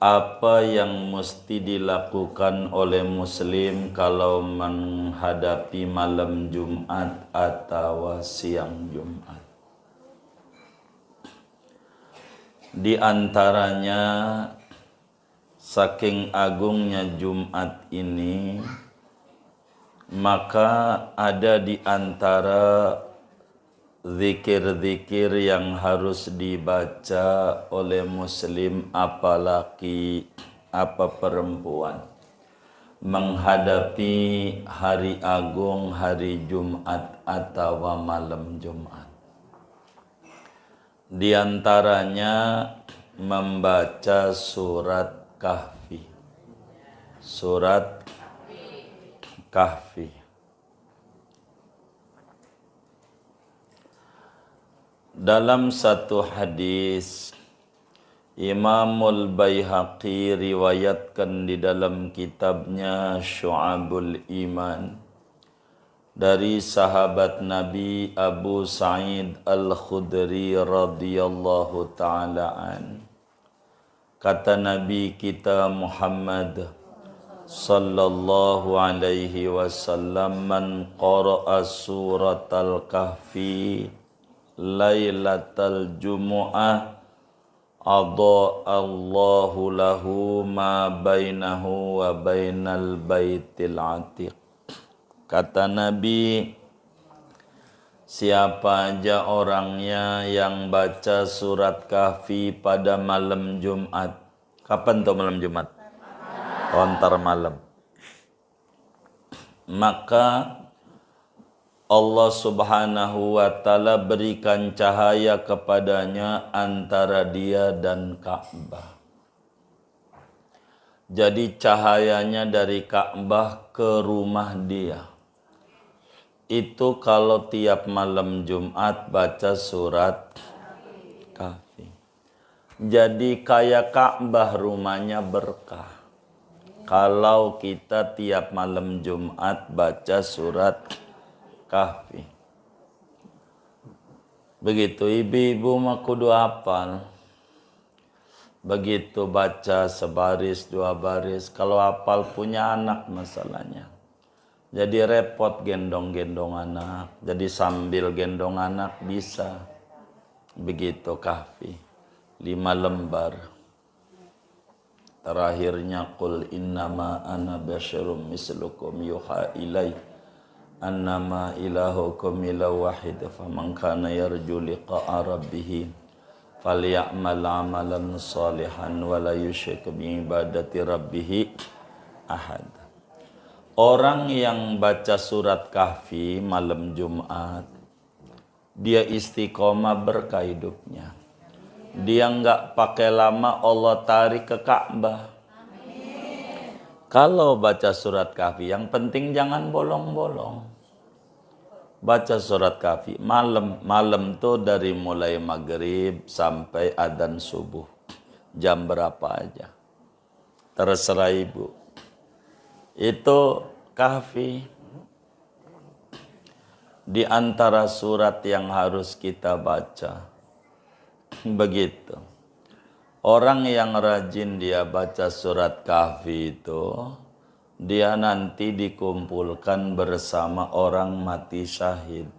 Apa yang mesti dilakukan oleh muslim kalau menghadapi malam Jumat atau siang Jumat? Di antaranya, saking agungnya Jumat ini, maka ada di antara zikir-zikir yang harus dibaca oleh muslim, apa laki apa perempuan, menghadapi hari agung, hari Jumat atau malam Jumat. Di antaranya membaca surat Kahfi. Surat Kahfi. Dalam satu hadis, Imamul Baihaqi riwayatkan di dalam kitabnya Syu'abul Iman dari sahabat Nabi Abu Sa'id Al-Khudri radhiyallahu ta'ala an. Kata Nabi kita Muhammad sallallahu alaihi wasallam, man qara'a suratal kahfi lailatal jumu'ah adha'allahu lahu ma bainahu wa bainal baitil atiq. Kata Nabi, siapa aja orangnya yang baca surat Kahfi pada malam Jumat. Kapan tuh malam Jumat? Antar malam. Maka Allah subhanahu wa ta'ala berikan cahaya kepadanya antara dia dan Ka'bah. Jadi cahayanya dari Ka'bah ke rumah dia. Itu kalau tiap malam Jumat baca surat Kahfi. Jadi kayak Ka'bah rumahnya berkah. Kalau kita tiap malam Jumat baca surat Kahfi. Begitu ibu-ibu mah kudu hafal. Begitu baca sebaris dua baris. Kalau hafal punya anak masalahnya. Jadi repot gendong-gendong anak. Jadi sambil gendong anak bisa. Begitu Kahfi. 5 lembar. Terakhirnya qul innama ana basyarum mislukum yuha ilai annama ilahukum ilahu wahid faman kana yarju liqa'a rabbih falyamal amalan salihan wa la yusyrik bi ibadati rabbih ahad. Orang yang baca surat Kahfi malam Jumat, dia istiqomah berkah hidupnya. Dia enggak pakai lama Allah tarik ke Ka'bah. Kalau baca surat Kahfi, yang penting jangan bolong-bolong. Baca surat Kahfi malam tuh dari mulai maghrib sampai adzan subuh. Jam berapa aja. Terserah ibu. Itu Kahfi. Di antara surat yang harus kita baca. Begitu. Orang yang rajin dia baca surat Kahfi itu, dia nanti dikumpulkan bersama orang mati syahid.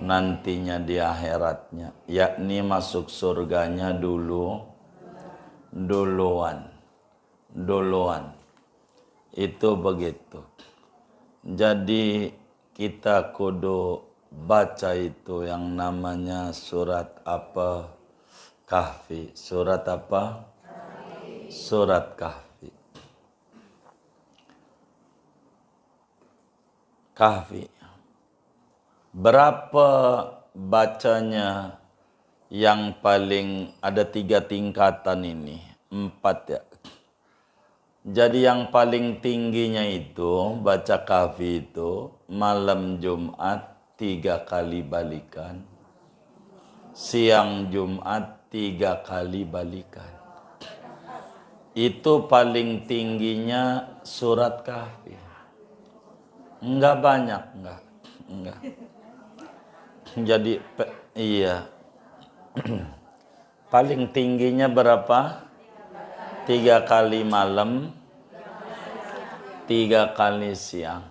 Nantinya di akhiratnya, yakni masuk surganya duluan. Itu begitu. Jadi kita kudu baca itu yang namanya surat apa? Kahfi. Surat apa? Surat Kahfi. Kahfi. Berapa bacanya yang paling ada 3 tingkatan ini? 4 ya. Jadi yang paling tingginya itu baca Kahfi itu malam Jumat 3 kali balikan. Siang Jumat 3 kali balikan. Itu paling tingginya surat Kahfi. Enggak banyak, enggak. Jadi iya. Paling tingginya berapa? 3 kali malam, 3 kali siang.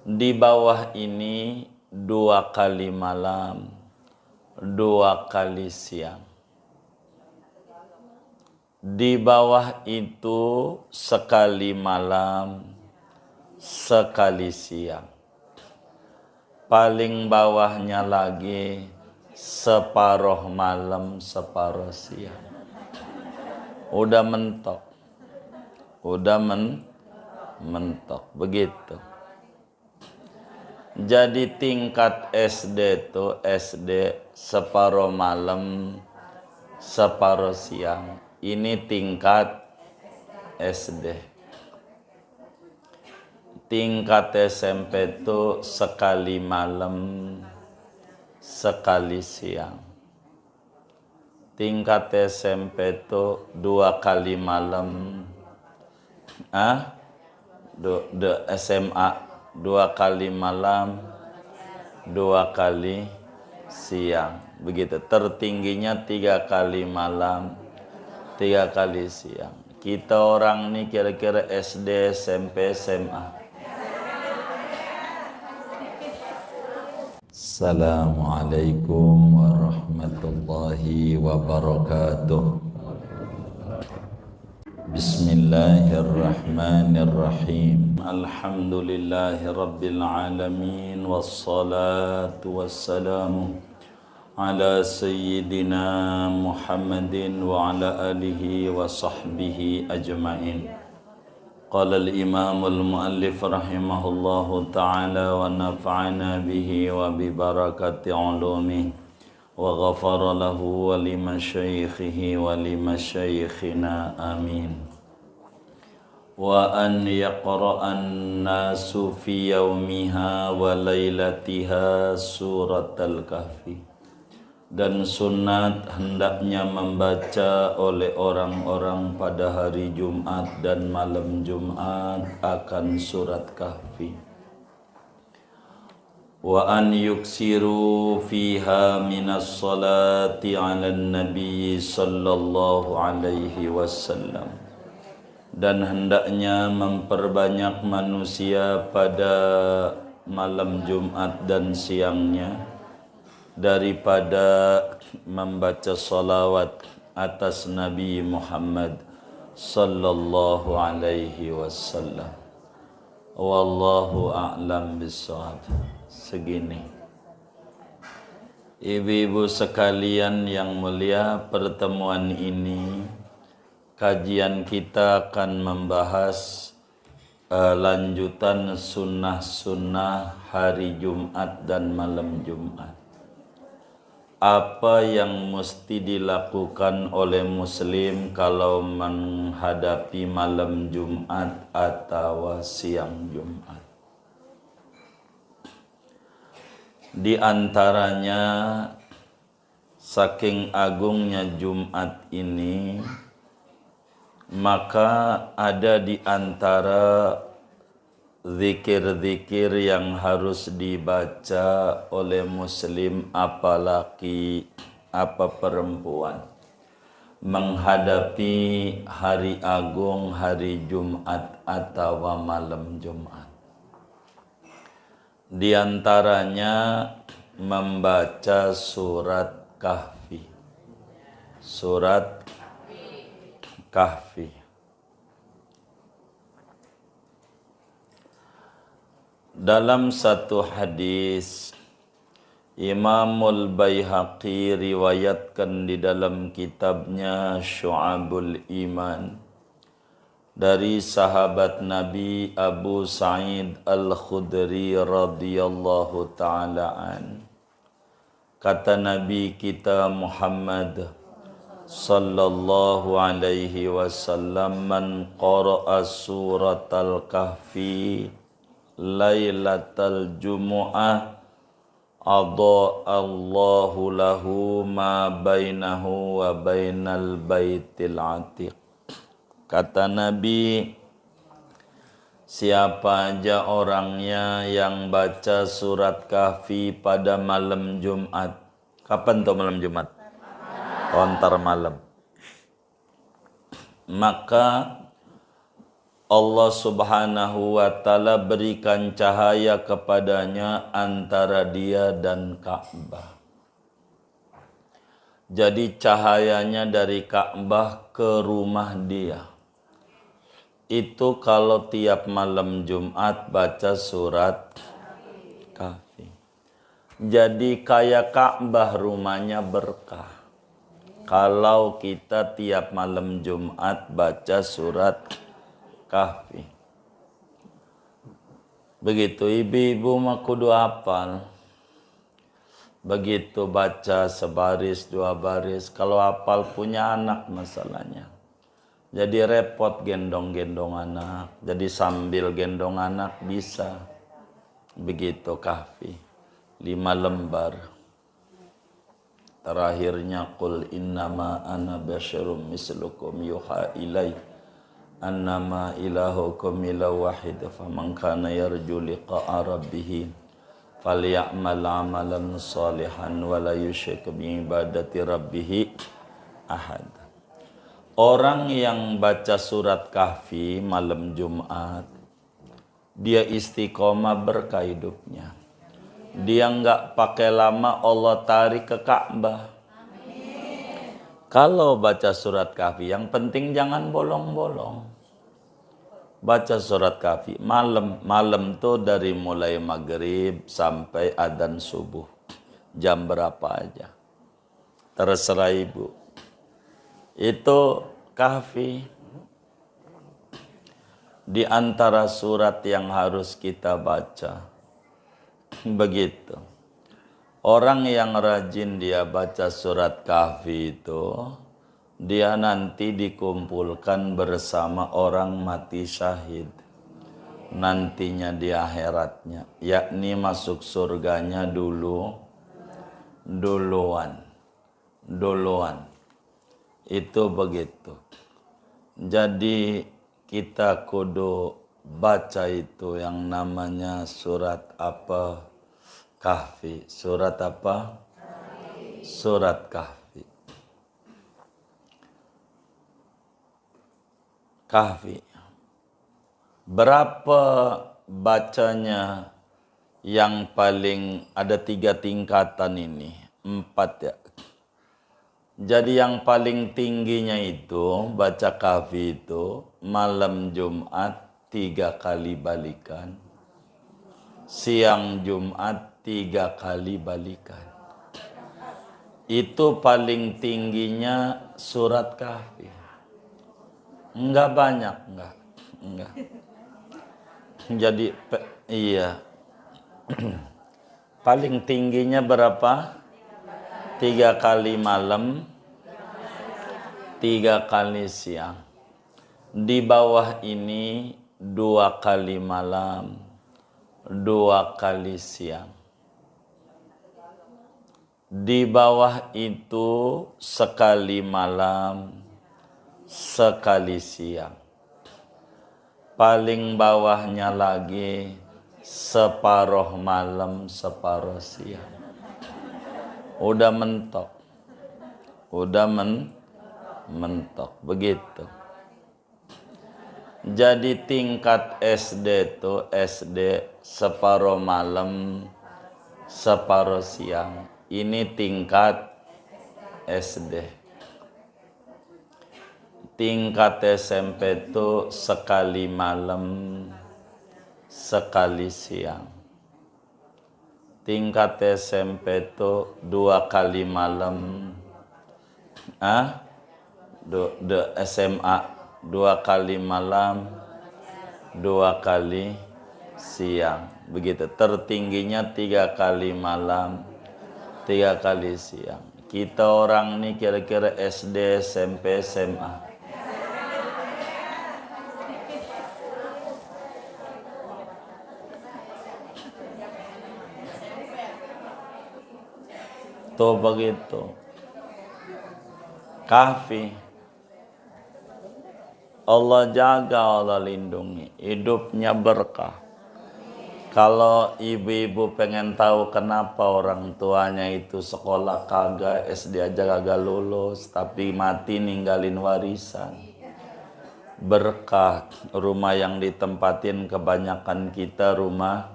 Di bawah ini 2 kali malam, 2 kali siang. Di bawah itu sekali malam, sekali siang. Paling bawahnya lagi separuh malam, separuh siang. Udah mentok. Udah mentok. Begitu. Jadi tingkat SD itu SD separuh malam, separuh siang. Ini tingkat SD. Tingkat SMP itu sekali malam, sekali siang. Tingkat SMP itu 2 kali malam. SMA 2 kali malam, 2 kali siang. Begitu. Tertingginya 3 kali malam, 3 kali siang. Kita orang ini kira-kira SD, SMP, SMA. Assalamualaikum warahmatullahi wabarakatuh. Bismillahirrahmanirrahim. Alhamdulillahi rabbil alamin. Wassalatu wassalamu ala sayyidina Muhammadin wa ala alihi wa sahbihi ajma'in. Qala al-imamul muallif rahimahullahu ta'ala wa nafa'ana bihi wa bi barakati ulumih wa ghafara lahu wa limasyaikhihi wa limasyaikhina amin. Wa an yaqra'an nasu fi yaumiha wa lailatiha suratal kahfi. Dan sunat hendaknya membaca oleh orang-orang pada hari Jumat dan malam Jumat akan surat Kahfi. Wa an yuksiru fiha minas salati ala nabi sallallahu alaihi wasallam. Dan hendaknya memperbanyak manusia pada malam Jumat dan siangnya daripada membaca salawat atas Nabi Muhammad sallallahu alaihi wasallam. Wallahu a'lam bishawab. Segini. Ibu-ibu sekalian yang mulia, pertemuan ini kajian kita akan membahas lanjutan sunnah-sunnah hari Jumat dan malam Jumat. Apa yang mesti dilakukan oleh muslim kalau menghadapi malam Jumat atau siang Jumat. Di antaranya, saking agungnya Jumat ini, maka ada di antara zikir-zikir yang harus dibaca oleh muslim, apa laki apa perempuan, menghadapi hari agung, hari Jumat atau malam Jumat. Di antaranya membaca surat Kahfi. Surat Kahfi. Dalam satu hadis, Imamul Baihaqi riwayatkan di dalam kitabnya Syu'abul Iman dari sahabat Nabi Abu Sa'id Al-Khudri radhiyallahu ta'ala an. Kata Nabi kita Muhammad sallallahu alaihi wasallam, man qara'a suratal kahfi Lailatul Jumu'ah Allahu lahu ma bainahu wa bainal baitil atiq. Kata Nabi, siapa aja orangnya yang baca surat Kahfi pada malam Jumat. Kapan tuh malam Jumat? Antar malam. maka Allah subhanahu wa ta'ala berikan cahaya kepadanya antara dia dan Ka'bah. Jadi cahayanya dari Ka'bah ke rumah dia. Itu kalau tiap malam Jumat baca surat Kahfi. Jadi kayak Ka'bah rumahnya berkah. Kalau kita tiap malam Jumat baca surat Kahfi. Begitu ibu-ibu mah kudu hafal. Begitu baca sebaris dua baris. Kalau hafal punya anak masalahnya. Jadi repot gendong-gendong anak. Jadi sambil gendong anak bisa. Begitu Kahfi. 5 lembar. Terakhirnya qul innama ana basyarum mislukum yuha ilai. Annama ilahukum ilahu wahid faman kana yarju liqa'a rabbih falyamal amalan salihan wa la yusyrik bi ibadati rabbih ahad. Orang yang baca surat Kahfi malam Jumat, dia istiqomah berkah hidupnya. Dia enggak pakai lama Allah tarik ke Ka'bah. Kalau baca surat Kahfi, yang penting jangan bolong-bolong. Baca surat Kahfi malam tuh dari mulai maghrib sampai adzan subuh. Jam berapa aja. Terserah ibu. Itu Kahfi. Di antara surat yang harus kita baca. Begitu. Orang yang rajin dia baca surat Kahfi itu, dia nanti dikumpulkan bersama orang mati syahid. Nantinya di akhiratnya, yakni masuk surganya duluan. Itu begitu. Jadi kita kudu baca itu yang namanya surat apa? Kahfi. Surat apa? Surat Kahfi. Kahfi. Berapa bacanya yang paling ada 3 tingkatan ini? 4 ya. Jadi yang paling tingginya itu baca Kahfi itu malam Jumat 3 kali balikan. Siang Jumat 3 kali balikan. Itu paling tingginya surat Kahfi. Enggak banyak, enggak. Jadi iya. Paling tingginya berapa? 3 kali malam, 3 kali siang. Di bawah ini 2 kali malam, 2 kali siang. Di bawah itu sekali malam, sekali siang. Paling bawahnya lagi separuh malam, separuh siang. Udah mentok. Mentok. Begitu. Jadi tingkat SD itu SD separuh malam, separuh siang. Ini tingkat SD. Tingkat SMP itu sekali malam, sekali siang. Tingkat SMP itu 2 kali malam. SMA 2 kali malam, 2 kali siang. Begitu. Tertingginya 3 kali malam, 3 kali siang. Kita orang ini kira-kira SD, SMP, SMA. Tuh begitu. Kahfi. Allah jaga, Allah lindungi. Hidupnya berkah. Kalau ibu-ibu pengen tahu kenapa orang tuanya itu sekolah kagak, SD aja kagak lulus, tapi mati ninggalin warisan. berkah. Rumah yang ditempatin kebanyakan kita rumah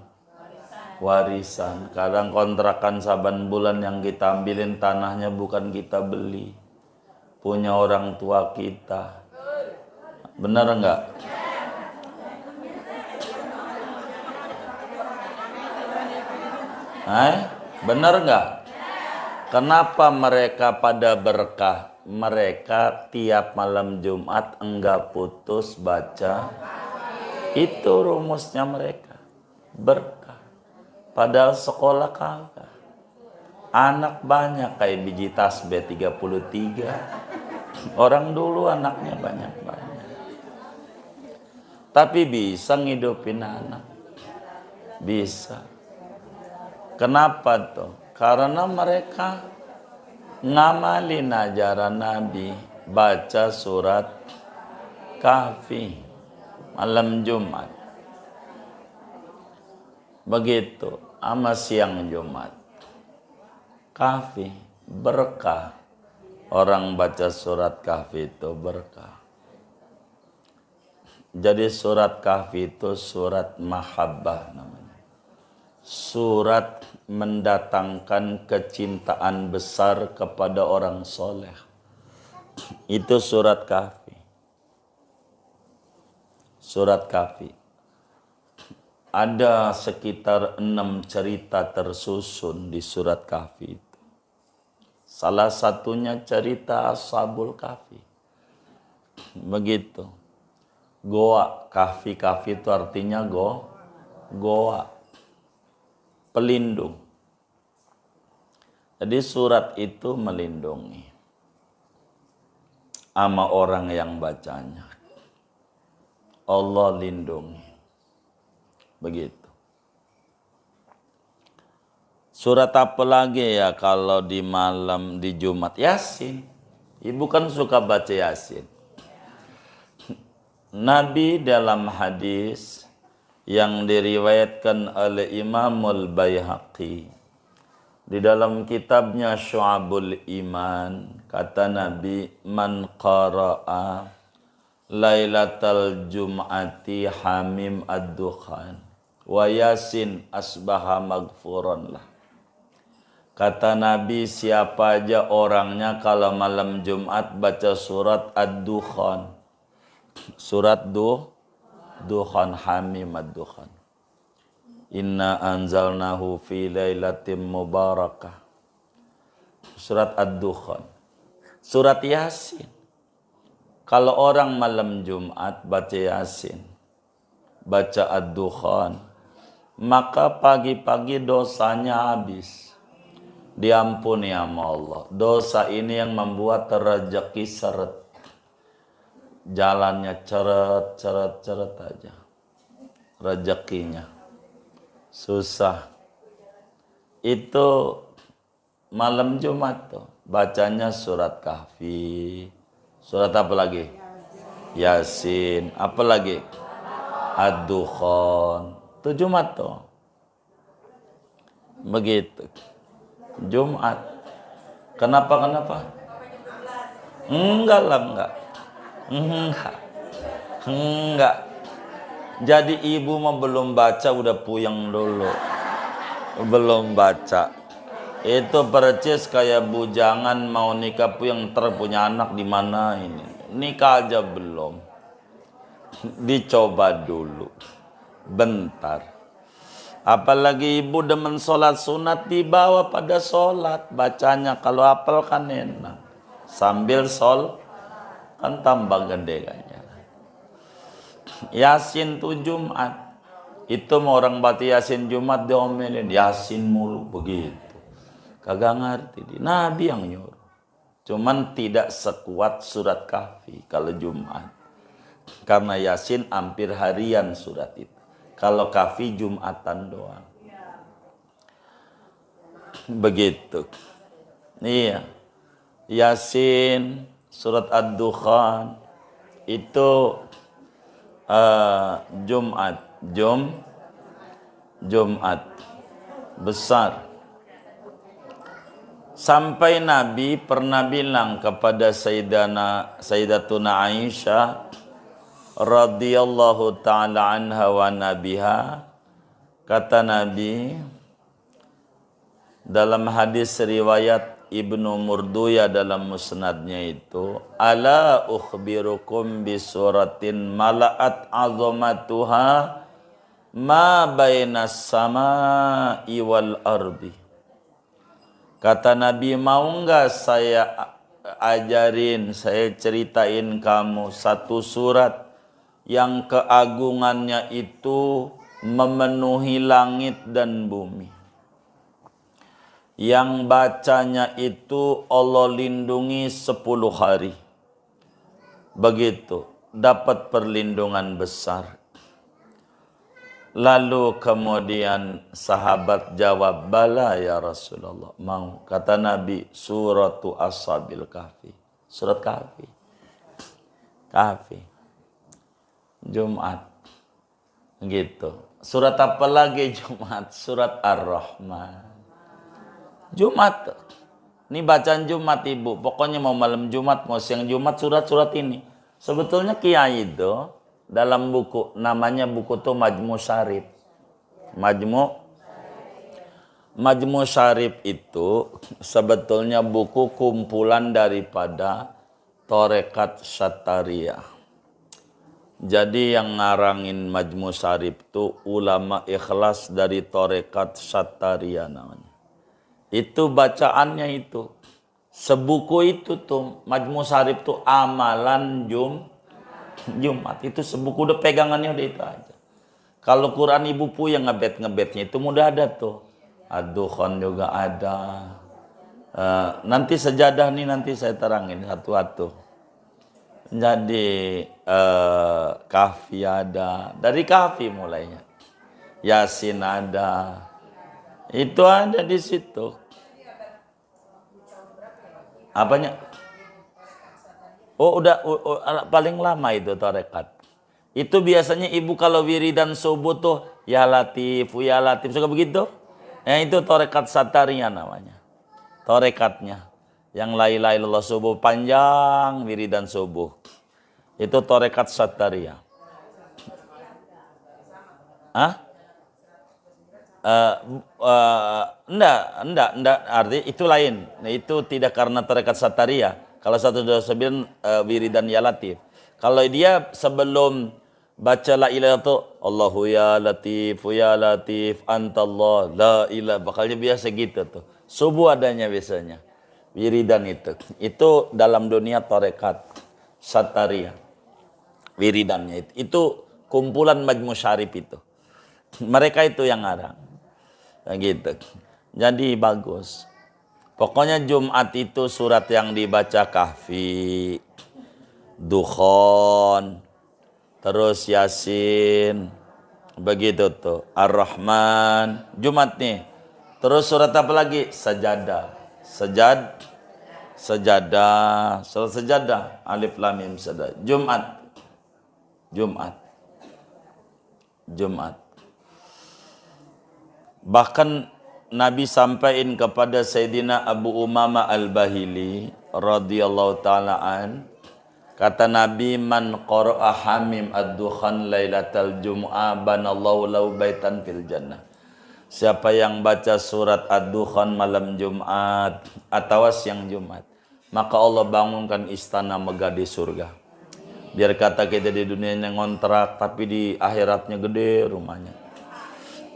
warisan. Kadang kontrakan saban bulan yang kita ambilin tanahnya bukan kita beli, punya orang tua kita. Benar enggak? Benar enggak? Kenapa mereka pada berkah? Mereka tiap malam Jumat enggak putus baca. Itu rumusnya mereka. Berkah. Padahal sekolah kagak. Anak banyak kayak biji tasbih 33. Orang dulu anaknya banyak-banyak. Tapi bisa ngidupin anak. Bisa. Kenapa tuh? Karena mereka ngamalin ajaran Nabi, baca surat Kahfi malam Jumat. Begitu sama siang Jumat. Kahfi berkah. Orang baca surat Kahfi itu berkah. Jadi surat Kahfi itu surat mahabbah namanya. Surat mendatangkan kecintaan besar kepada orang soleh. Itu surat Kahfi. Surat Kahfi. Ada sekitar 6 cerita tersusun di surat Kahfi itu. Salah satunya cerita Ashabul Kahfi. Begitu. Goa. Kahfi itu artinya goa. Pelindung. Jadi surat itu melindungi sama orang yang bacanya. Allah lindungi. Begitu. Surat apa lagi ya kalau di malam di Jumat? Yasin. Ibu kan suka baca Yasin. Nabi dalam hadis yang diriwayatkan oleh Imamul Baihaqi di dalam kitabnya Syu'abul Iman, kata Nabi, man qara'a lailatal jum'ati hamim ad-dukhan wa yasin asbaha maghfuran lah. Kata Nabi, siapa aja orangnya kalau malam Jumat baca surat ad-dukhan, surat Dukhan, hamim ad-dukhan. Inna anzalnahu fi lailatin mubarakah. Surat ad-dukhan. Surat Yasin. Kalau orang malam Jumat baca Yasin, baca ad-dukhan, maka pagi-pagi dosanya habis. Diampuni sama Allah. Dosa ini yang membuat rezeki seret. Jalannya ceret aja. Rezekinya susah. Itu malam Jumat tuh bacanya surat Kahfi. Surat apa lagi? Yasin. Apa lagi? Ad-Dukhan. Itu Jumat tuh. Begitu. Jumat. Kenapa? Enggak. Jadi ibu mah belum baca udah puyeng dulu. Belum baca. Itu percis kayak bujangan mau nikah puyeng punya anak di mana ini. Nikah aja belum. Dicoba dulu. Bentar. Apalagi ibu demen sholat sunat, dibawa pada sholat. Bacanya kalau hafal kan enak. Sambil kan tambah gede kayaknya. Yasin tuh Jumat. Itu mau orang baca Yasin Jumat diomelin. Yasin mulu begitu. Kagak ngerti. Nabi yang nyuruh. Cuman tidak sekuat surat Kahfi kalau Jumat. Karena Yasin hampir harian surat itu. Kalau Kahfi Jumatan doang. Begitu. Iya. Yasin, surat Ad-Dukhan itu Jumat besar. Sampai Nabi pernah bilang kepada Sayyidatuna Aisyah, radhiyallahu ta'ala anha wa nabiha, kata Nabi dalam hadis riwayat Ibnu Murduya dalam musnadnya itu, ala ukhbirukum bi suratin mala'at azamatuha ma bainas sama'i wal ardi. Kata Nabi, mau enggak saya ajarin, saya ceritain kamu satu surat yang keagungannya itu memenuhi langit dan bumi, yang bacanya itu Allah lindungi 10 hari. Begitu, dapat perlindungan besar. Lalu kemudian sahabat jawab, bala ya Rasulullah, mau. Kata Nabi, suratu Ashabil Kahfi. Surat Kahfi. Kahfi. Jumat. Gitu. Surat apa lagi Jumat? Surat Ar-Rahman. Jumat. Ini bacaan Jumat ibu. Pokoknya mau malam Jumat, mau siang Jumat, surat-surat ini. Sebetulnya Kiai itu dalam buku, namanya buku tuh Majmu Syarif. Majmu Syarif itu sebetulnya buku kumpulan daripada Tarekat Syattariyah. Jadi yang ngarangin Majmu Syarif itu ulama ikhlas dari Tarekat Syattariyah namanya. Itu bacaannya itu. Sebuku itu tuh Majmu Syarif tuh amalan Jumat. Itu sebuku, udah pegangannya udah itu aja. Kalau Quran Ibu Pu yang ngebet-ngebetnya itu mudah ada tuh. Ad-Dukhan juga ada. Nanti sejadah nih nanti saya terangin satu-satu. Jadi Kahfi ada, dari Kahfi mulainya. Yasin ada, itu ada di situ. Apanya? Oh udah paling lama itu tarekat. Itu biasanya ibu kalau wiridan subuh tuh ya Latif suka begitu. Itu tarekat Syattariyah namanya. Tarekatnya. Yang la ilaha illallah subuh panjang, wiridan subuh. Itu Tarekat Syattariyah. Enggak, arti itu lain. Nah, itu tidak karena Tarekat Syattariyah. Kalau 129 wiridan ya Latif. Kalau dia sebelum baca la ilaha itu Allahu ya Latif antallah la ilaha, bakalnya biasa gitu tuh. Subuh adanya biasanya. Wiridan itu dalam dunia Tarekat Syattariyah. Wiridannya itu kumpulan Majmu Syarif itu. Mereka itu yang ngarang. Gitu. Jadi bagus. Pokoknya Jumat itu surat yang dibaca Kahfi, Dukhan, terus Yasin, begitu tuh. Ar-Rahman, Jumat nih. Terus surat apa lagi? Sajadah. Sajadah, surat Sajadah, Alif Lam Mim Sajadah. Jumat. Bahkan Nabi sampaikan kepada Sayyidina Abu Umamah Al-Bahili radhiyallahu ta'ala an, kata Nabi, man qara'a Hamim ad-Dukhan lailatal jum'ah banallahu lahu baitan fil jannah. Siapa yang baca surat Ad-Dukhan malam Jumat atau siang Jumat, maka Allah bangunkan istana megah di surga. Biar kata kita di dunianya ngontrak, tapi di akhiratnya gede rumahnya.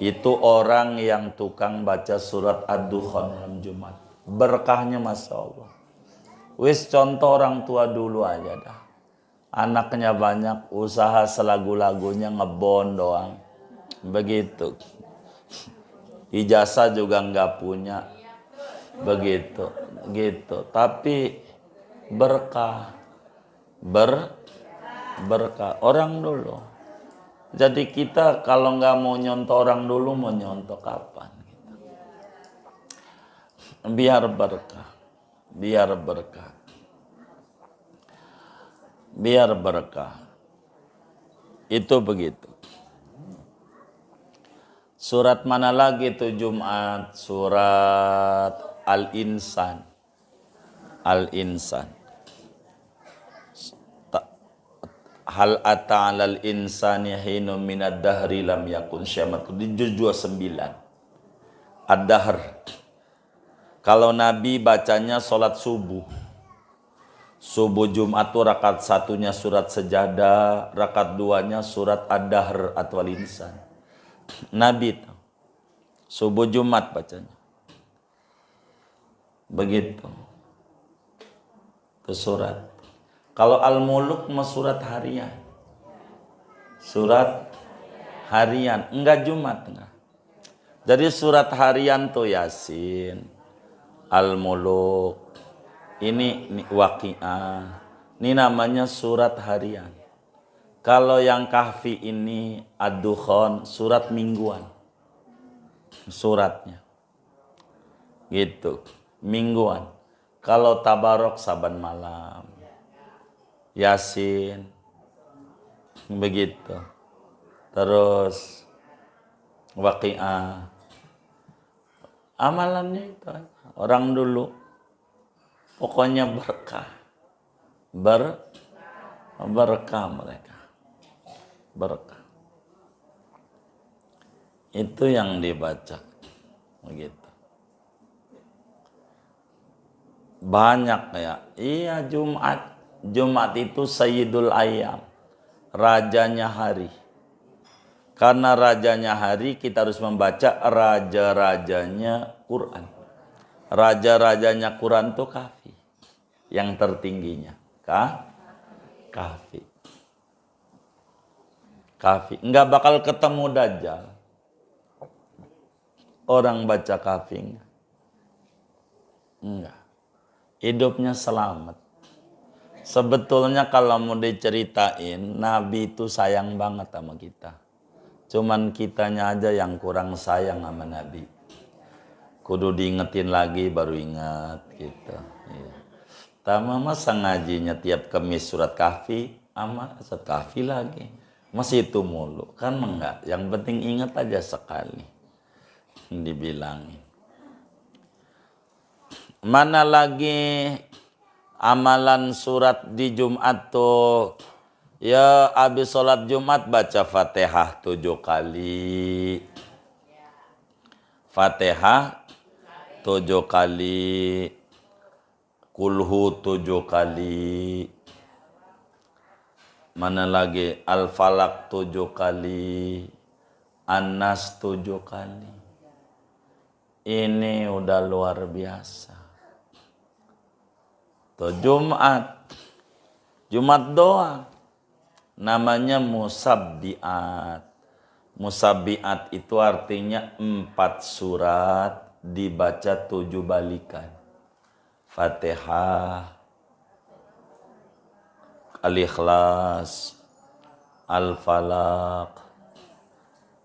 Itu orang yang tukang baca surat Ad-Dukhan malam Jumat. Berkahnya Masya Allah. Wis contoh orang tua dulu aja dah. Anaknya banyak, usaha selagu-lagunya ngebon doang. Begitu. Ijazah juga nggak punya, begitu, gitu. Tapi berkah orang dulu. Jadi kita kalau nggak mau nyontoh orang dulu, mau nyontoh kapan? Gitu. Biar berkah. Itu begitu. Surat mana lagi itu Jumat? Surat Al-Insan. Hal ata 'alal insani hinum minad dahri lam yakun syai'an. Di juz 29. Ad-dahr. Kalau Nabi bacanya sholat subuh. Subuh Jumat tuh rakaat satunya surat Sejadah, rakaat duanya surat Ad-Dahr atau Al-Insan. Nabi itu subuh Jumat bacanya. Begitu. Itu surat. Kalau Al-Muluk mah surat harian. Surat harian, enggak Jumat enggak. Jadi surat harian tuh Yasin, Al-Muluk, ini Waqiah. Ini namanya surat harian. Kalau yang Kahfi ini Ad-Dukhan, surat mingguan. Suratnya. Gitu, mingguan. Kalau Tabarok saban malam. Yasin. Begitu. Terus Waqiah. Amalannya itu orang dulu pokoknya berkah. Berkah mereka. Berkah. Itu yang dibaca. Begitu. Banyak ya. Iya Jumat. Jumat itu Sayyidul Ayyam. Rajanya hari. Karena rajanya hari kita harus membaca raja-rajanya Quran. Raja-rajanya Quran itu Kahfi. Yang tertingginya. Kahfi. Kahfi. Enggak bakal ketemu Dajjal. Orang baca Kahfi enggak. Hidupnya selamat. Sebetulnya kalau mau diceritain, Nabi itu sayang banget sama kita. Cuman kitanya aja yang kurang sayang sama Nabi. Kudu diingetin lagi baru ingat gitu. Ya. Mama ngajinya tiap Kamis surat Kahfi, ama surat Kahfi lagi. Masih itu mulu. Kan enggak, yang penting ingat aja sekali. Dibilangin. Mana lagi amalan surat di Jumat tuh? Ya habis sholat Jumat baca Fatihah 7 kali. Fatihah 7 kali. Kulhu 7 kali. Mana lagi? Al-Falaq 7 kali. An-Nas 7 kali. Ini udah luar biasa. Tuh Jumat doang. Namanya Musabbiat. Musabbiat itu artinya 4 surat dibaca 7 balikan. Fatihah, Al-Ikhlas, Al-Falaq,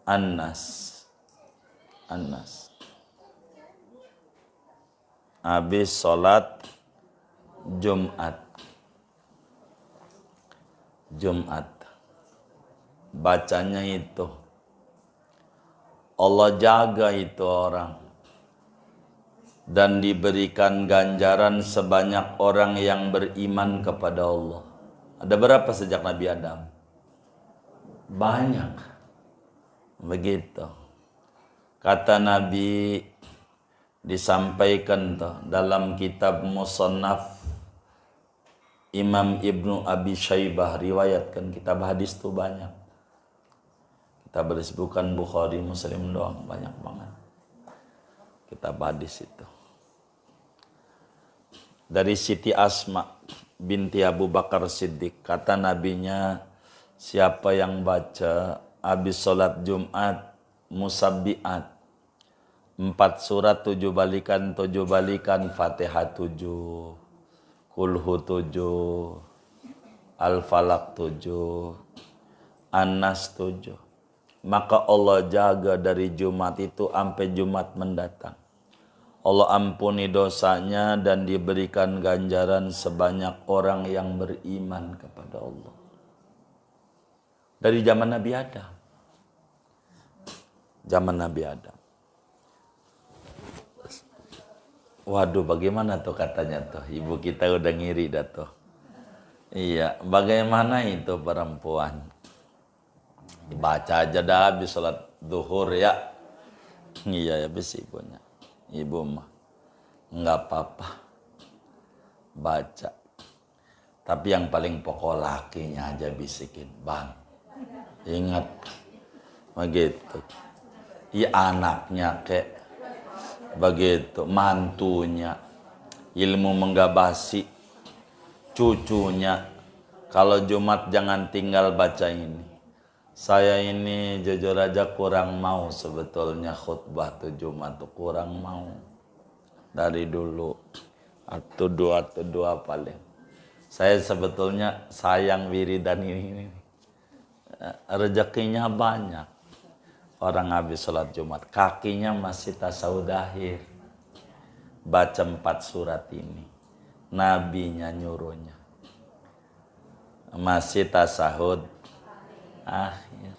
An-Nas. Habis sholat Jumat. Bacanya itu. Allah jaga itu orang. Dan diberikan ganjaran sebanyak orang yang beriman kepada Allah. Ada berapa sejak Nabi Adam? Banyak. Begitu. Kata Nabi disampaikan dalam kitab Musannaf Imam Ibnu Abi Syaibah riwayatkan, kitab hadis itu banyak. Kitab hadis bukan Bukhari, Muslim doang, banyak banget. Kitab hadis itu. Dari Siti Asma binti Abu Bakar Siddiq, kata nabinya, siapa yang baca habis sholat Jumat Musabbiat 4 surat 7 balikan, Fatihah 7, Kulhu 7, Al-Falaq 7, An-Nas 7. Maka Allah jaga dari Jumat itu sampai Jumat mendatang. Allah ampuni dosanya dan diberikan ganjaran sebanyak orang yang beriman kepada Allah. Dari zaman Nabi Adam. Zaman Nabi Adam. Waduh, bagaimana tuh katanya tuh? Ibu kita udah ngiri dah tuh. Iya, bagaimana itu perempuan? Dibaca aja dah habis sholat duhur ya. Iya ya habis ibunya. Ibu mah nggak apa-apa baca. Tapi yang paling pokok lakinya aja bisikin, bang. Ingat begitu. Iya anaknya kek begitu, mantunya ilmu menggabasi, cucunya. Kalau Jumat jangan tinggal baca ini. Saya ini jujur aja kurang mau sebetulnya khutbah tuh Jumat tuh kurang mau. Dari dulu atau dua paling. Saya sebetulnya sayang wiridan ini. Rezekinya banyak. Orang habis sholat Jumat, kakinya masih tasawuf akhir. Baca 4 surat ini. Nabinya nyuruhnya. Masih tasahud akhir.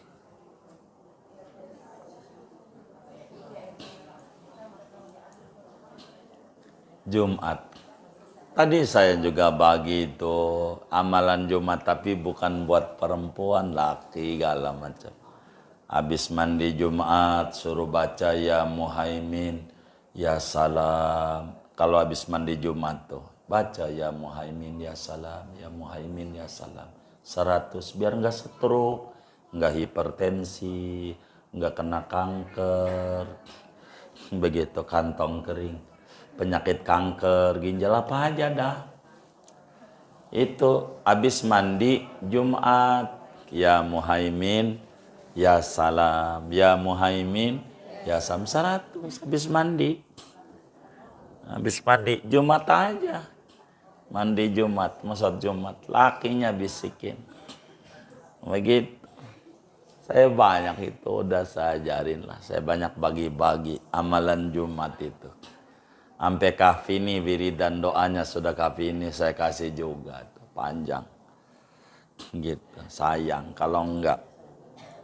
Jumat. Tadi saya juga bagi itu amalan Jumat tapi bukan buat perempuan, laki segala macam. Habis mandi Jumat suruh baca ya Muhaimin, ya salam. Kalau habis mandi Jumat tuh baca ya Muhaimin, ya salam, ya Muhaimin, ya salam. 100 biar nggak stroke, nggak hipertensi, nggak kena kanker, begitu kantong kering. Penyakit kanker, ginjal apa aja dah. Itu habis mandi Jumat, ya Muhaimin, ya salam, ya Muhaimin, ya salam 100 habis mandi. Habis mandi Jumat aja. Mandi Jumat, masuk Jumat, lakinya bisikin. Begitu. Saya banyak itu udah saya ajarin lah. Saya banyak bagi-bagi amalan Jumat itu. Sampai kafini wiridan doanya sudah kafini saya kasih juga tuh, panjang. Gitu, sayang kalau enggak.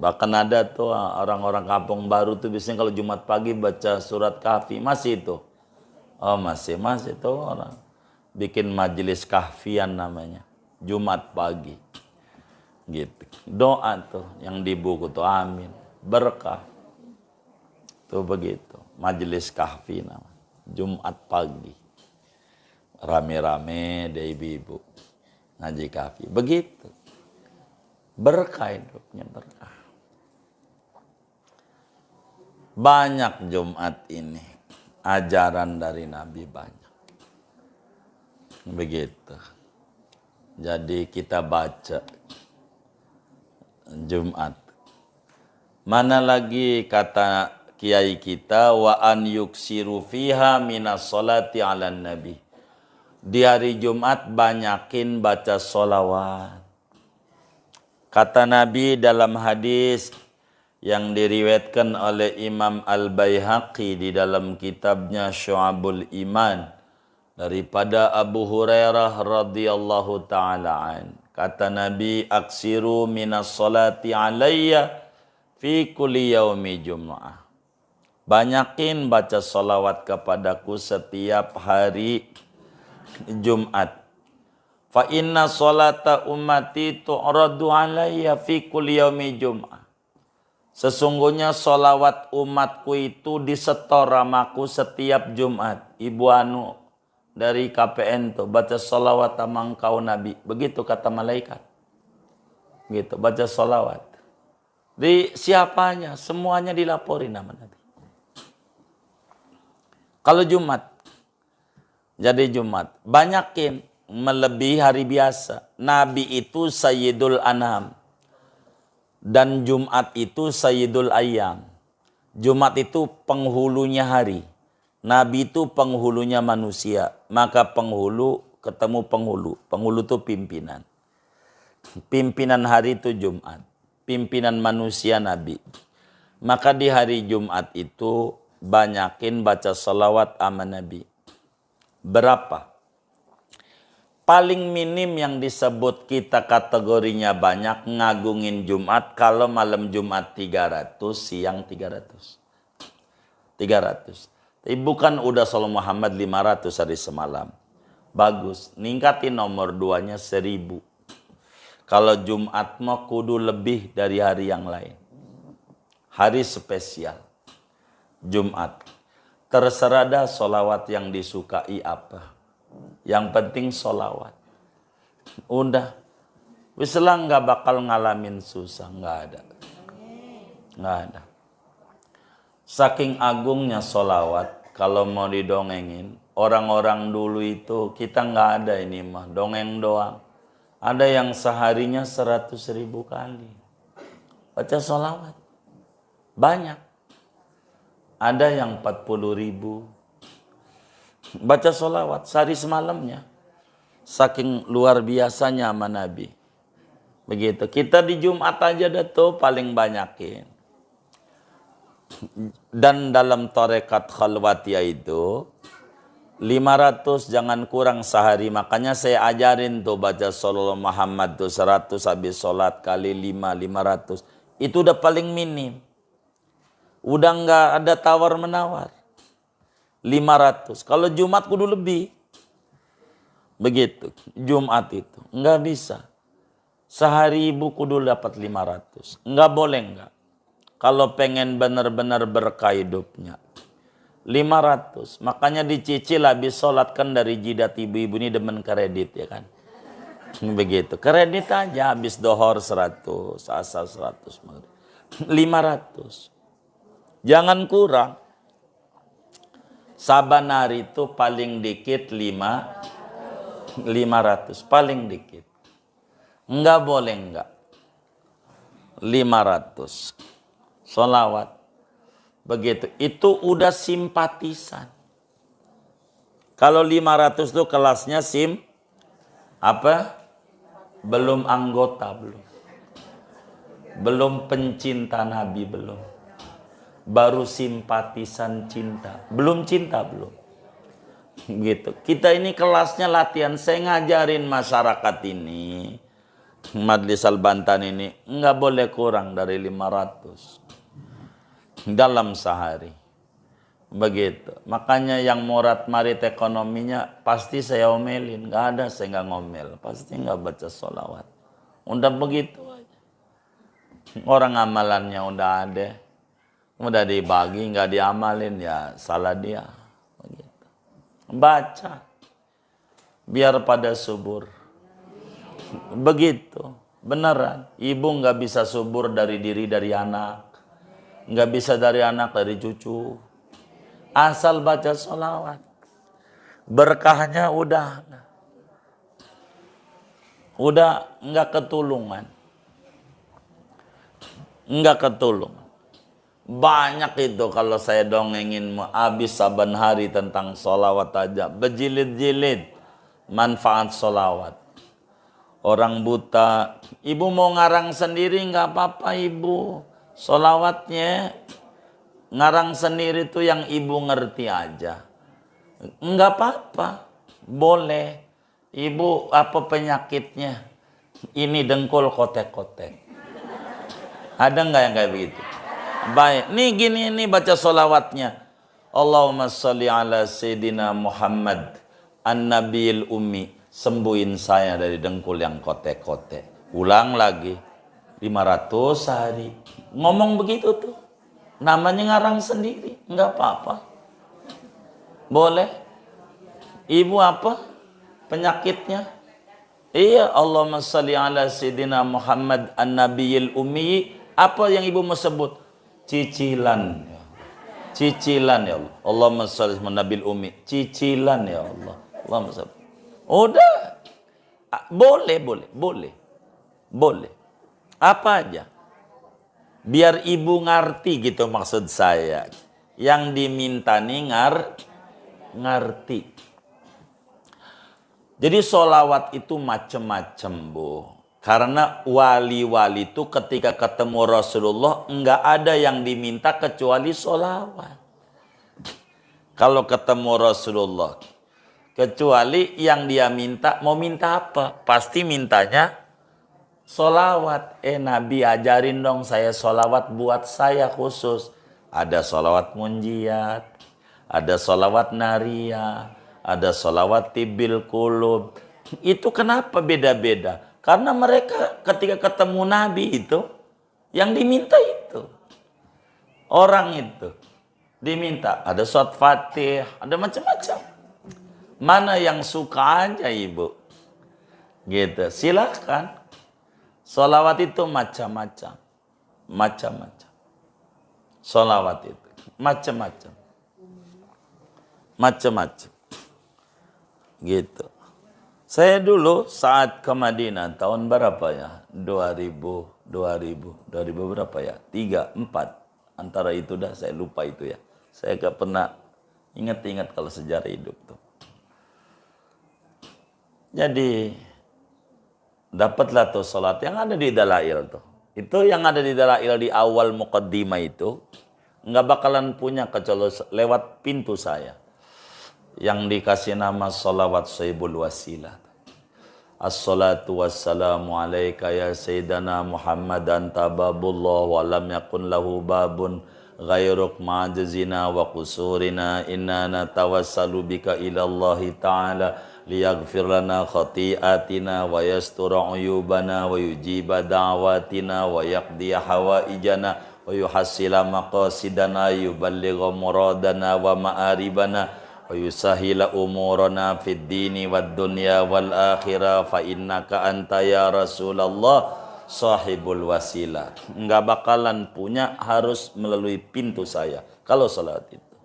Bahkan ada tuh orang-orang kampung baru tuh biasanya kalau Jumat pagi baca surat kahfi, masih itu. Oh masih tuh orang. Bikin majelis kahfian namanya. Jumat pagi. Gitu. Doa tuh yang di buku tuh amin. Berkah. Tuh begitu. Majelis kahfi namanya. Jumat pagi. Rame-rame deh ibu-ibu. Ngaji kahfi. Begitu. Berkah hidupnya berkah. Banyak Jumat ini. Ajaran dari Nabi banyak. Begitu. Jadi kita baca Jumat. Mana lagi kata kiai kita wa an yuksiru fiha minas salati ala nabi. Di hari Jumat banyakin baca solawat. Kata Nabi dalam hadis yang diriwayatkan oleh Imam Al-Baihaqi di dalam kitabnya Syu'abul Iman daripada Abu Hurairah radhiyallahu taala an. Kata Nabi, aksiru minas salati alayya fi kulli yaumi jum'ah. Banyakin baca salawat kepadaku setiap hari Jumat. Fa inna salata ummati tu'radu alayya fi kulli yaumi jum'ah. Sesungguhnya salawat umatku itu disetor amaku setiap Jumat. Ibu Anu dari KPN tuh baca salawat sama engkau Nabi. Begitu kata malaikat. Gitu, baca salawat. Di siapanya? Semuanya dilaporin nama Nabi. Kalau Jumat. Jadi Jumat. Banyakin melebihi hari biasa. Nabi itu Sayyidul Anam. Dan Jumat itu Sayyidul Ayyam. Jumat itu penghulunya hari. Nabi itu penghulunya manusia. Maka penghulu ketemu penghulu. Penghulu itu pimpinan. Pimpinan hari itu Jumat. Pimpinan manusia Nabi. Maka di hari Jumat itu banyakin baca salawat sama Nabi. Berapa? Paling minim yang disebut kita kategorinya banyak ngagungin Jumat. Kalau malam Jumat 300, siang 300. 300. Tapi bukan udah Salam Muhammad 500 hari semalam. Bagus. Ningkatin nomor 2-nya 1000. Kalau Jumat mah kudu lebih dari hari yang lain. Hari spesial. Jumat. Terserah dah solawat yang disukai apa. Yang penting solawat. Udah. Wislah nggak bakal ngalamin susah. Nggak ada. Nggak ada. Saking agungnya solawat. Kalau mau didongengin. Orang-orang dulu itu kita nggak ada ini mah. Dongeng doang. Ada yang seharinya 100.000 kali. Baca solawat. Banyak. Ada yang 40.000. Baca solawat sehari semalamnya. Saking luar biasanya sama Nabi. Begitu. Kita di Jumat aja dah tuh paling banyakin. Dan dalam tarekat khalwatiyah itu 500 jangan kurang sehari. Makanya saya ajarin tuh baca sallallahu Muhammad tuh 100 habis sholat kali 500. Itu udah paling minim. Udah nggak ada tawar menawar. 500. Kalau Jumat kudu lebih. Begitu. Jumat itu nggak bisa. Sehari ibu kudu dapat 500. Nggak boleh nggak. Kalau pengen benar-benar berkah hidupnya. 500. Makanya dicicil habis sholat kan dari jidat ibu-ibu ini demen kredit ya kan. Begitu. Kredit aja habis dohor 100. Asal 100. 500. Jangan kurang. Saban hari itu paling dikit 500. Paling dikit. Enggak boleh enggak. 500. Sholawat. Begitu. Itu udah simpatisan. Kalau 500 itu kelasnya apa? Belum anggota belum. Belum pencinta Nabi belum. Baru simpatisan cinta. Belum cinta belum. Gitu. Kita ini kelasnya latihan. Saya ngajarin masyarakat ini. Majlis Al-Bantan ini. Enggak boleh kurang dari 500. Dalam sehari. Begitu. Makanya yang morat marit ekonominya pasti saya omelin. Enggak ada saya enggak ngomel. Pasti enggak baca sholawat. Udah begitu aja. Orang amalannya udah ada. Udah dibagi, nggak diamalin ya salah dia. Begitu. Baca. Biar pada subur. Begitu. Beneran. Ibu nggak bisa subur dari diri dari anak. Nggak bisa dari anak dari cucu. Asal baca sholawat. Berkahnya udah nggak ketulungan. Nggak ketulungan. Banyak itu kalau saya dongengin habis saban hari tentang sholawat aja. Berjilid-jilid manfaat sholawat. Orang buta, ibu mau ngarang sendiri nggak apa-apa ibu. Sholawatnya ngarang sendiri tuh yang ibu ngerti aja. Nggak apa-apa, boleh. Ibu apa penyakitnya? Ini dengkul kotek-kotek. Ada nggak yang kayak begitu? Baik, nih gini nih baca solawatnya. Allahumma sholli ala Sayyidina Muhammad an-Nabiyil Ummi. Sembuhin saya dari dengkul yang kotek-kotek. Ulang lagi. 500 sehari. Ngomong begitu tuh. Namanya ngarang sendiri. Enggak apa-apa. Boleh. Ibu apa? Penyakitnya? Iya, Allahumma sholli ala Sayyidina Muhammad an-Nabiyil Ummi. Apa yang ibu mau sebut? Cicilan. Cicilan ya Allah. Allahumma sholli ala Nabil Ummi. Cicilan ya Allah. Allahumma sholli. Udah. Boleh. Apa aja. Biar ibu ngerti gitu maksud saya. Yang diminta nih ngerti. Jadi sholawat itu macem-macem bu. Karena wali-wali itu ketika ketemu Rasulullah enggak ada yang diminta kecuali sholawat. Kalau ketemu Rasulullah. Kecuali yang dia minta, mau minta apa? Pasti mintanya sholawat. Nabi ajarin dong saya sholawat buat saya khusus. Ada sholawat munjiat. Ada sholawat nariyah. Ada sholawat tibil kulub. Itu kenapa beda-beda? Karena mereka ketika ketemu Nabi itu, yang diminta itu. Orang itu diminta. Ada surat Fatih, ada macam-macam. Mana yang suka aja ibu. Gitu, silahkan. Salawat itu macam-macam. Macam-macam. Salawat itu macam-macam. Macam-macam. Gitu. Saya dulu saat ke Madinah tahun berapa ya? 2000 berapa ya? 3, 4. Antara itu dah saya lupa itu ya. Saya gak pernah ingat-ingat kalau sejarah hidup tuh. Jadi dapatlah tuh salat yang ada di Dalail tuh. Itu yang ada di Dalail di awal muqaddimah itu nggak bakalan punya kecuali lewat pintu saya. Yang dikasih nama salawat Saibul Wasilah. As-salatu wassalamu alaika ya Sayyidana Muhammad anta babullah wa lam yakun lahu babun ghairuk ma'ajzina wa qusurina inna natawassalu bika ilallahi ta'ala liyaghfir lana khati'atina wa yastura uyubana wa yujiba da'watina wa yaqdiya hawaijana wa yuhassila maqasidana yuballigha muradana wa ma'aribana wa yusahila umurana fid dini wad dunya wal akhirah fa innaka anta ya Rasulullah sahibul wasilah. Enggak bakalan punya, harus melalui pintu saya kalau salat itu.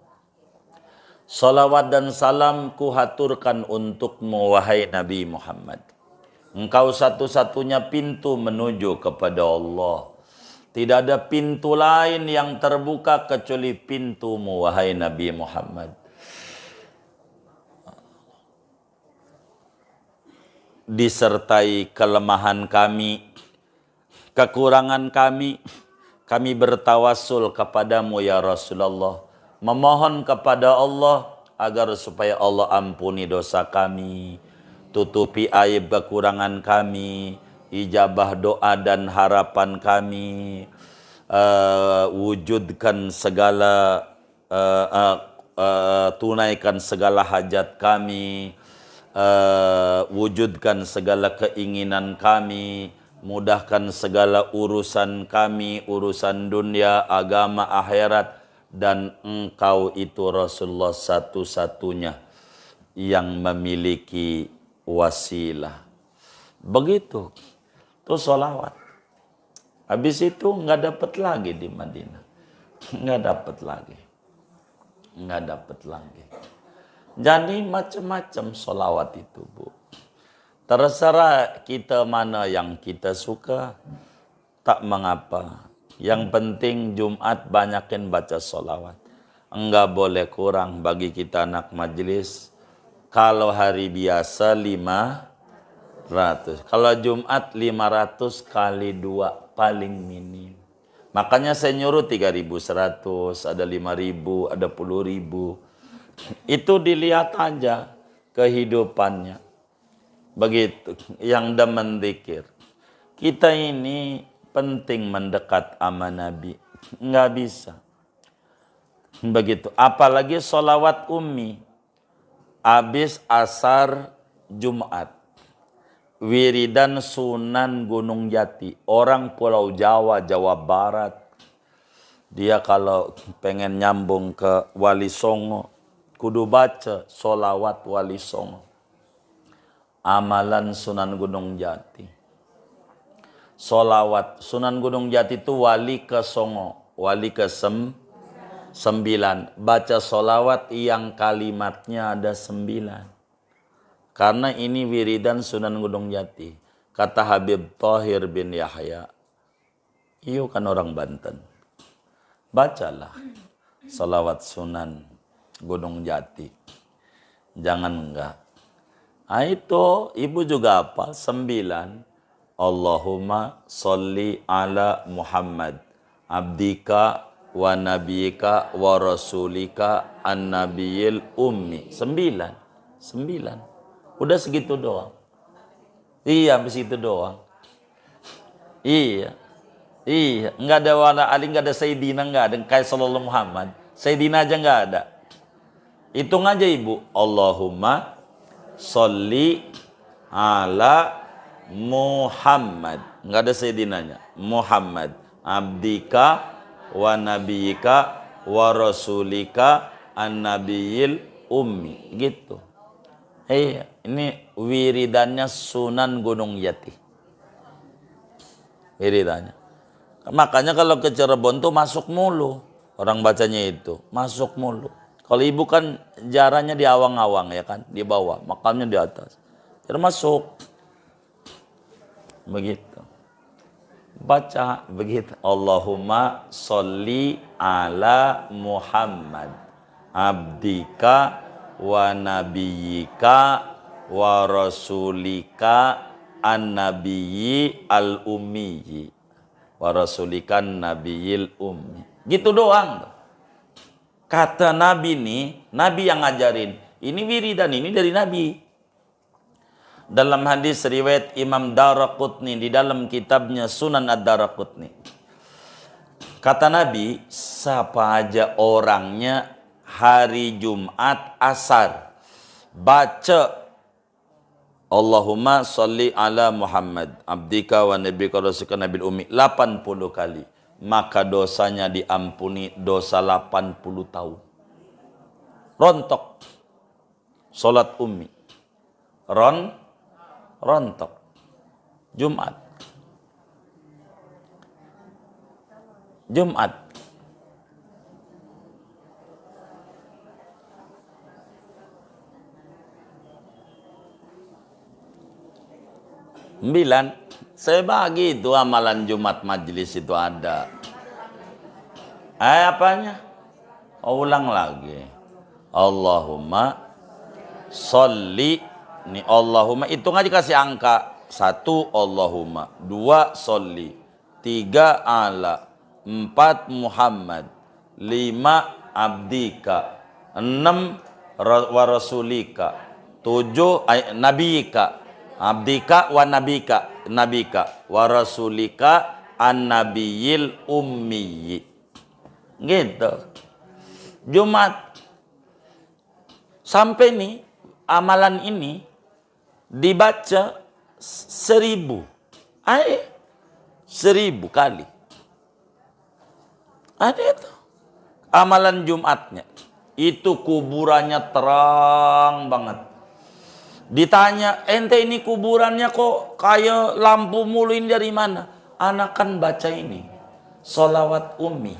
Salawat dan salam kuhaturkan untukmu wahai Nabi Muhammad. Engkau satu-satunya pintu menuju kepada Allah. Tidak ada pintu lain yang terbuka kecuali pintumu wahai Nabi Muhammad. Disertai kelemahan kami, kekurangan kami bertawassul kepadamu ya Rasulullah, memohon kepada Allah agar supaya Allah ampuni dosa kami, tutupi aib kekurangan kami, ijabah doa dan harapan kami, wujudkan segala tunaikan segala hajat kami, wujudkan segala keinginan kami, mudahkan segala urusan kami, urusan dunia, agama, akhirat, dan engkau itu Rasulullah satu-satunya yang memiliki wasilah. Begitu, itu sholawat. Habis itu nggak dapat lagi di Madinah, nggak dapat lagi. Jadi macam-macam sholawat itu bu. Terserah kita mana yang kita suka, tak mengapa. Yang penting Jumat banyakin baca sholawat. Enggak boleh kurang bagi kita anak majelis. Kalau hari biasa 500. Kalau Jumat 500 kali 2 paling minim. Makanya saya nyuruh 3.100, ada 5.000, ada 10.000. Itu dilihat aja kehidupannya. Begitu, yang demen dzikir. Kita ini penting mendekat sama Nabi. Nggak bisa. Begitu, apalagi sholawat ummi. Habis asar Jumat. Wiridan Sunan Gunung Jati. Orang Pulau Jawa, Jawa Barat. Dia kalau pengen nyambung ke Wali Songo, kudu baca sholawat Wali Songo. Amalan Sunan Gunung Jati. Sholawat Sunan Gunung Jati itu wali ke Songo. Wali ke 9. Baca sholawat yang kalimatnya ada 9. Karena ini wiridan Sunan Gunung Jati. Kata Habib Thohir bin Yahya. Iyo kan orang Banten. Bacalah sholawat Sunan Gunung Jati. Jangan enggak. Nah itu ibu juga apa? 9. Allahumma sholli ala Muhammad. Abdika wa nabiyika wa rasulika an-nabiyil ummi. 9. Udah segitu doang. Iya, habis itu doang. Iya. Enggak ada wala ali, enggak ada Sayyidina, enggak ada kayak sallallahu Muhammad. Sayyidina aja enggak ada. Hitung aja ibu. Allahumma sholli ala Muhammad. Enggak ada sayyidinanya. Muhammad. Abdika wa nabiyika wa rasulika an-nabiyil ummi. Gitu. Iya, ini wiridannya Sunan Gunung Jati. Wiridannya. Makanya kalau ke Cirebon tuh masuk mulu. Orang bacanya itu. Masuk mulu. Kalau ibu kan jaranya di awang-awang ya kan. Di bawah. Makamnya di atas. Jadi masuk. Begitu. Baca begitu. Allahumma sholli ala Muhammad abdika wa nabiyyika wa rasulika an-nabiyyi al-ummi wa rasulika an-nabiyil ummi. Gitu doang. Kata Nabi nih, Nabi yang ngajarin. Ini wiridan ini dari Nabi. Dalam hadis riwayat Imam Daraqutni di dalam kitabnya Sunan Ad-Daraqutni. Kata Nabi, siapa aja orangnya hari Jumat asar baca Allahumma sholli ala Muhammad abdika wa nabiyika rasulika nabil ummi 80 kali, maka dosanya diampuni dosa 80 tahun. Rontok. Salat ummi. Rontok. Jumat. 9. Saya bagi itu amalan Jumat majelis itu ada. Apanya? Ulang lagi. Allahumma sholli. Nih Allahumma hitung aja kasih angka. 1 Allahumma, 2 sholli, 3 ala, 4 Muhammad, 5 abdika, 6 wa rasulika, 7 nabiyika, abdika wa nabika wa rasulika an-nabiyil ummi. Gitu. Jumat. Sampai nih amalan ini dibaca 1000. 1000 kali. Ada itu. Amalan Jumatnya. Itu kuburannya terang banget. Ditanya, ente ini kuburannya kok kayak lampu mulu, ini dari mana? Anak kan baca ini. Sholawat ummi.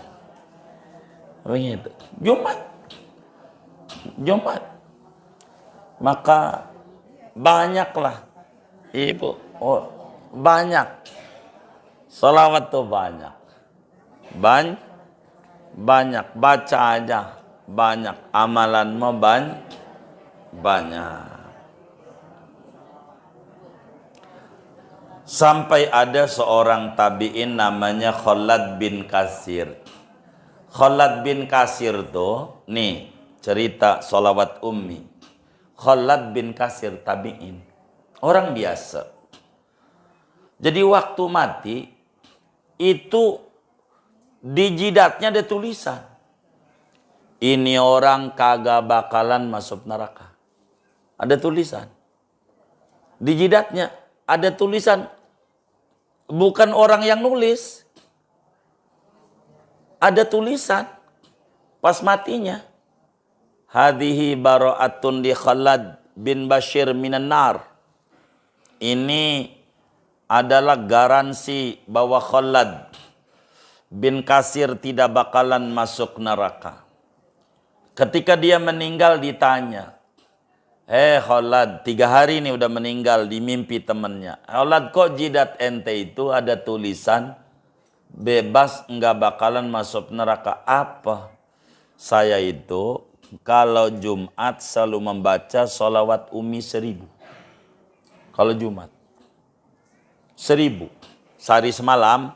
Begitu. Jumat. Maka banyaklah. Ibu, banyak. Sholawat tuh banyak. Banyak. Baca aja. Banyak. Amalanmu banyak. Sampai ada seorang tabi'in namanya Khalad bin Kasir. Khalad bin Kasir tuh, nih cerita sholawat ummi. Khalad bin Kasir tabi'in. Orang biasa. Jadi waktu mati, itu di jidatnya ada tulisan. Ini orang kagak bakalan masuk neraka. Ada tulisan. Di jidatnya ada tulisan. Bukan orang yang nulis. Ada tulisan. Pas matinya. Hadhihi bara'atun li Khalad bin Bashir minan nar. Ini adalah garansi bahwa Khalad bin Kasir tidak bakalan masuk neraka. Ketika dia meninggal ditanya, Khalad, 3 hari ini udah meninggal, di mimpi temannya. Khalad, kok jidat ente itu ada tulisan bebas nggak bakalan masuk neraka? Apa? Saya itu kalau Jumat selalu membaca sholawat ummi 1000. Kalau Jumat 1000. Sehari semalam.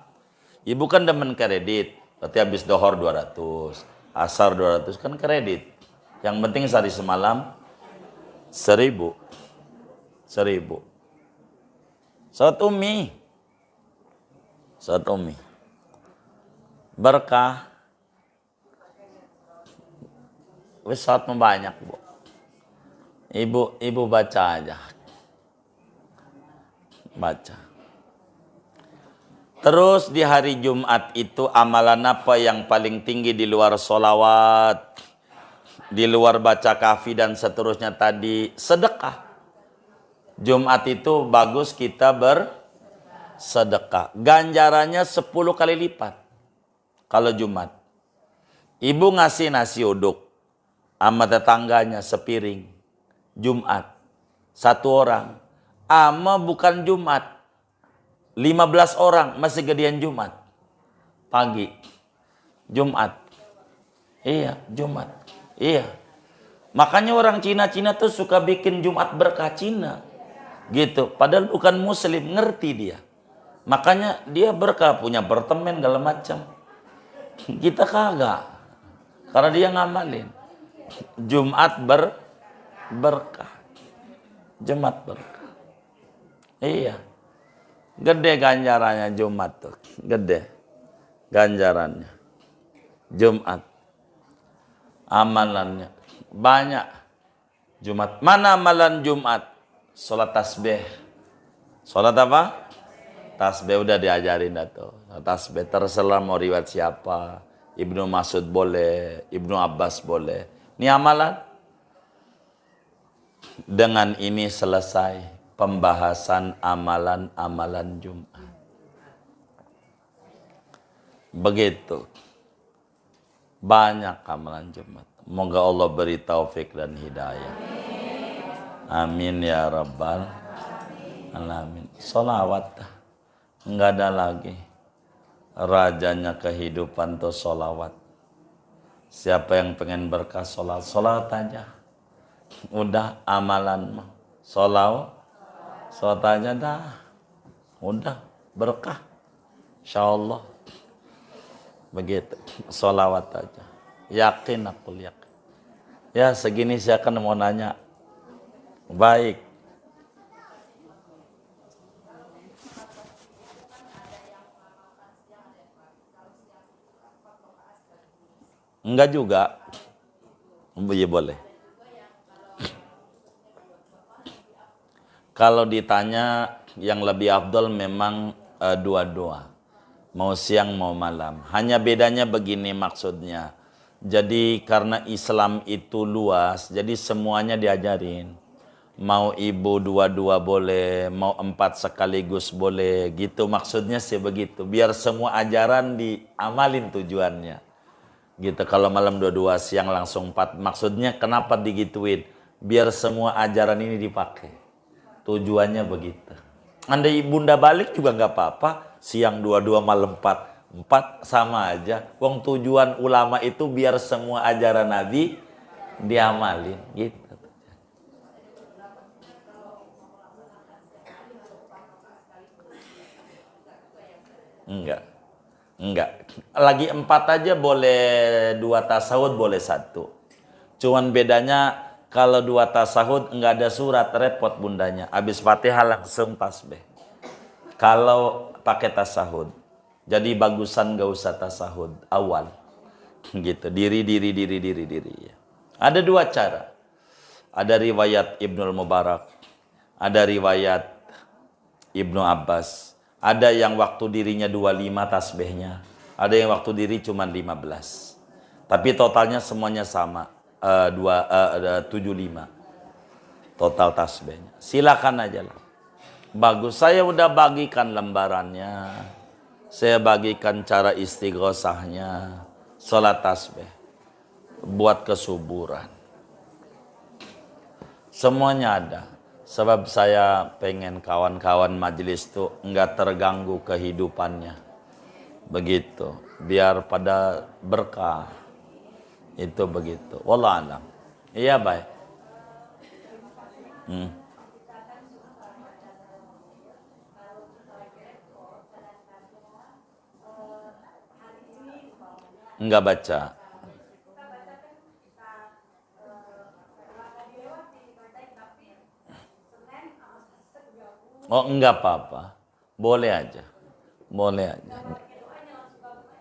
Ibu kan demen kredit. Berarti habis dohor 200. Asar 200 kan kredit. Yang penting sehari semalam 1000. Salat ummi. Berkah. Wis salat banyak, Bu. Ibu baca aja. Baca. Terus di hari Jumat itu amalan apa yang paling tinggi di luar sholawat, di luar baca kafi dan seterusnya tadi? Sedekah. Jumat itu bagus kita bersedekah. Ganjarannya 10 kali lipat. Kalau Jumat. Ibu ngasih nasi uduk sama tetangganya sepiring. Jumat. 1 orang. Ama bukan Jumat. 15 orang masih gedean Jumat. Pagi. Jumat. Iya, Jumat. Iya. Makanya orang Cina-Cina tuh suka bikin Jumat berkah Cina. Gitu. Padahal bukan muslim, ngerti dia. Makanya dia berkah, punya apartemen segala macam. Kita kagak. Karena dia ngamalin. Jumat berkah. Jumat berkah. Iya. Gede ganjarannya Jumat tuh. Gede ganjarannya. Jumat. Amalannya banyak. Jumat. Mana amalan Jumat? Sholat tasbih. Sholat apa? Tasbih udah diajarin dah tuh. Tasbih terserah mau riwayat siapa. Ibnu Mas'ud boleh. Ibnu Abbas boleh. Ini amalan. Dengan ini selesai pembahasan amalan-amalan Jumat. Begitu. Banyak amalan Jumat. Moga Allah beri taufik dan hidayah. Amin ya rabbal alamin. Solawat. Enggak ada lagi. Rajanya kehidupan tuh solawat. Siapa yang pengen berkah solawat, solawat aja. Udah amalan mah. Solawat aja dah. Udah berkah. Insyaallah. Begitu. Solawat aja. Yakin aku yakin. Ya segini saya akan mau nanya. Baik. Enggak juga. Iya boleh. Kalau ditanya yang lebih afdol memang dua-dua. Mau siang mau malam. Hanya bedanya begini maksudnya. Jadi karena Islam itu luas, jadi semuanya diajarin. Mau ibu dua-dua boleh, mau 4 sekaligus boleh, gitu maksudnya sih begitu. Biar semua ajaran diamalin tujuannya. Gitu, kalau malam 2-2, siang langsung 4. Maksudnya kenapa digituin? Biar semua ajaran ini dipakai. Tujuannya begitu. Andai bunda balik juga nggak apa-apa. Siang 2-2, malam 4 sama aja. Wong tujuan ulama itu biar semua ajaran Nabi diamalin. Gitu. Enggak. Lagi 4 aja boleh 2 tasawuf, boleh 1. Cuman bedanya kalau 2 tasahud enggak ada surat, repot bundanya. Habis Fatihah langsung tasbih. Kalau pakai tasahud. Jadi bagusan enggak usah tasahud awal. Gitu, diri. Ada 2 cara. Ada riwayat Ibnul Mubarak. Ada riwayat Ibnu Abbas. Ada yang waktu dirinya 25 tasbihnya. Ada yang waktu diri cuma 15. Tapi totalnya semuanya sama. 75 total tasbihnya. Silakan aja lah. Bagus, saya udah bagikan lembarannya. Saya bagikan cara istighosahnya. Salat tasbih. Buat kesuburan. Semuanya ada. Sebab saya pengen kawan-kawan majelis tuh enggak terganggu kehidupannya. Begitu. Biar pada berkah. Itu begitu. Wallah alam. Iya baik. Enggak baca. Oh enggak apa-apa. Boleh aja. Boleh aja.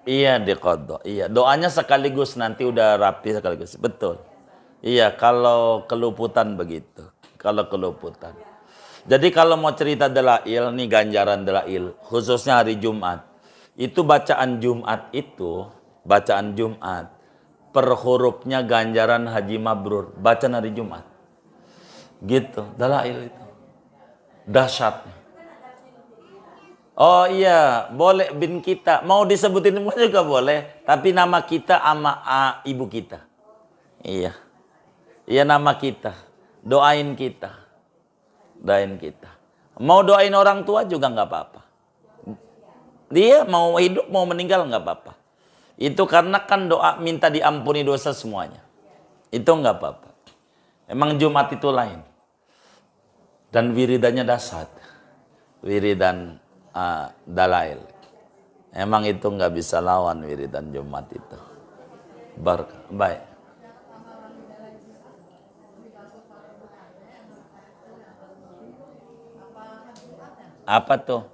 Iya diqadha. Iya, doanya sekaligus nanti udah rapi sekaligus. Betul. Iya, kalau keluputan begitu. Kalau keluputan. Jadi kalau mau cerita dalail, nih ganjaran dalail, khususnya hari Jumat. Itu bacaan Jumat, per hurufnya ganjaran haji mabrur, bacaan hari Jumat. Gitu, dalail itu. Dahsyatnya. Oh iya, boleh bin kita. Mau disebutin semua juga boleh. Tapi nama kita sama ibu kita. Iya. Iya nama kita. Doain kita. Doain kita. Mau doain orang tua juga nggak apa-apa. Dia mau hidup mau meninggal nggak apa-apa. Itu karena kan doa minta diampuni dosa semuanya. Itu nggak apa-apa. Emang Jumat itu lain. Dan wiridannya dahsyat. Wiridan dalail. Emang itu nggak bisa lawan wiridan Jumat itu. Baik. Apa tuh?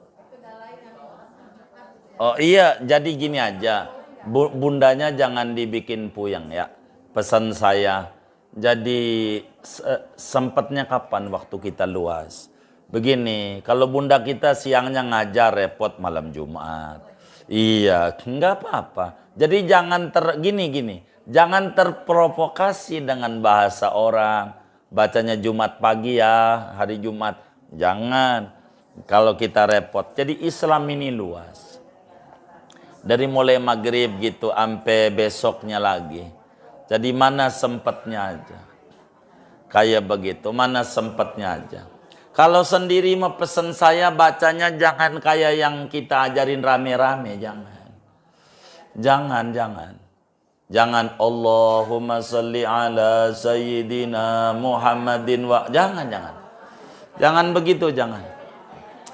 Oh iya, jadi gini aja. Bundanya jangan dibikin puyeng ya. Pesan saya. Jadi sempatnya kapan waktu kita luas? Begini, kalau bunda kita siangnya ngajar repot malam Jumat. Iya, nggak apa-apa. Jadi jangan gini. Jangan terprovokasi dengan bahasa orang. Bacanya Jumat pagi ya, hari Jumat. Jangan. Kalau kita repot. Jadi Islam ini luas. Dari mulai maghrib gitu sampai besoknya lagi. Jadi mana sempatnya aja. Kayak begitu, mana sempatnya aja. Kalau sendiri mah pesen saya bacanya jangan kayak yang kita ajarin rame-rame, jangan. Jangan Allahumma salli ala sayyidina Muhammadin wa jangan. Jangan begitu, jangan.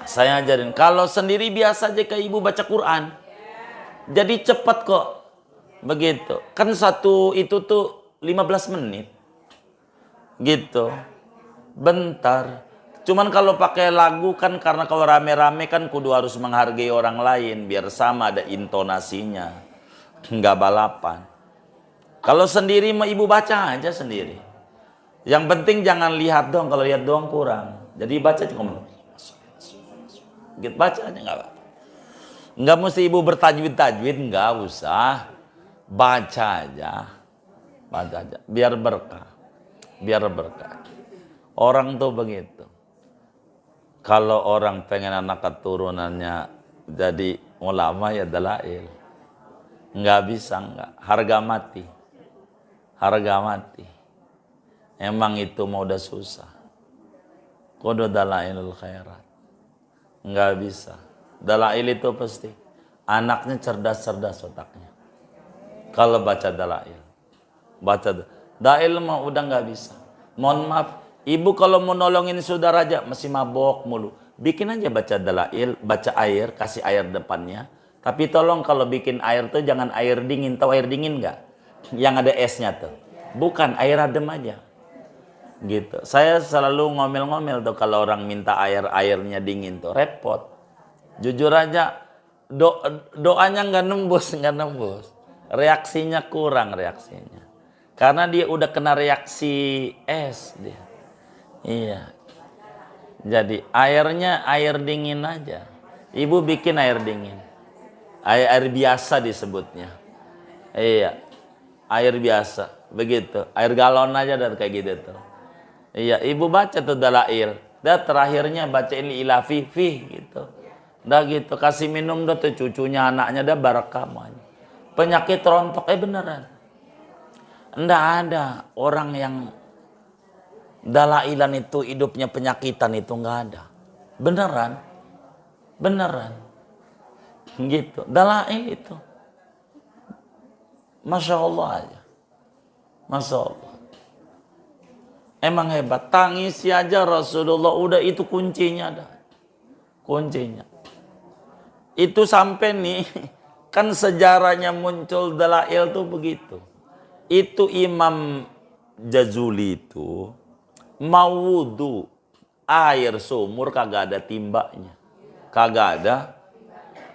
Saya ajarin kalau sendiri biasa aja kayak ibu baca Quran. Jadi cepat kok. Begitu. Kan satu itu tuh 15 menit. Gitu. Bentar. Cuman kalau pakai lagu kan karena kalau rame-rame kan kudu harus menghargai orang lain biar sama ada intonasinya. Enggak balapan. Kalau sendiri mah ibu baca aja sendiri. Yang penting jangan lihat dong, kalau lihat doang kurang. Jadi baca cuma gitu baca aja enggak apa. Enggak mesti ibu bertajwid, enggak usah. Baca aja. Biar berkah. Orang tuh begitu. Kalau orang pengen anak keturunannya jadi ulama ya dalail. Enggak bisa, enggak. Harga mati. Emang itu mau udah susah. Kudu dalailul khairat. Enggak bisa. Dalail itu pasti. Anaknya cerdas otaknya. Kalau baca dalail. Dalail mah udah enggak bisa. Mohon maaf. Ibu kalau mau nolongin saudara aja masih mabok mulu. Bikin aja baca dalail, baca air, kasih air depannya. Tapi tolong kalau bikin air tuh jangan air dingin. Tahu air dingin nggak? Yang ada esnya tuh. Bukan, air adem aja. Gitu. Saya selalu ngomel-ngomel tuh kalau orang minta airnya dingin tuh. Repot. Jujur aja doanya nggak nembus. Reaksinya kurang reaksinya. Karena dia udah kena reaksi es dia. Iya. Jadi airnya air dingin aja. Ibu bikin air dingin. Air biasa disebutnya. Iya. Air biasa. Begitu. Air galon aja dan kayak gitu tuh. Iya, ibu baca tuh dalail. Dan terakhirnya bacain ilafi gitu. Dah gitu kasih minum dah tuh cucunya anaknya dah barakah. Penyakit rontok beneran. Nggak ada orang yang dalailan itu hidupnya penyakitan itu nggak ada. Beneran. Gitu. Dalail itu. Masya Allah aja. Masya Allah. Emang hebat. Tangisi aja Rasulullah. Udah itu kuncinya dah. Kuncinya. Itu sampai nih. Kan sejarahnya muncul dalail tuh begitu. Itu Imam Jazuli itu mau wudu air sumur kagak ada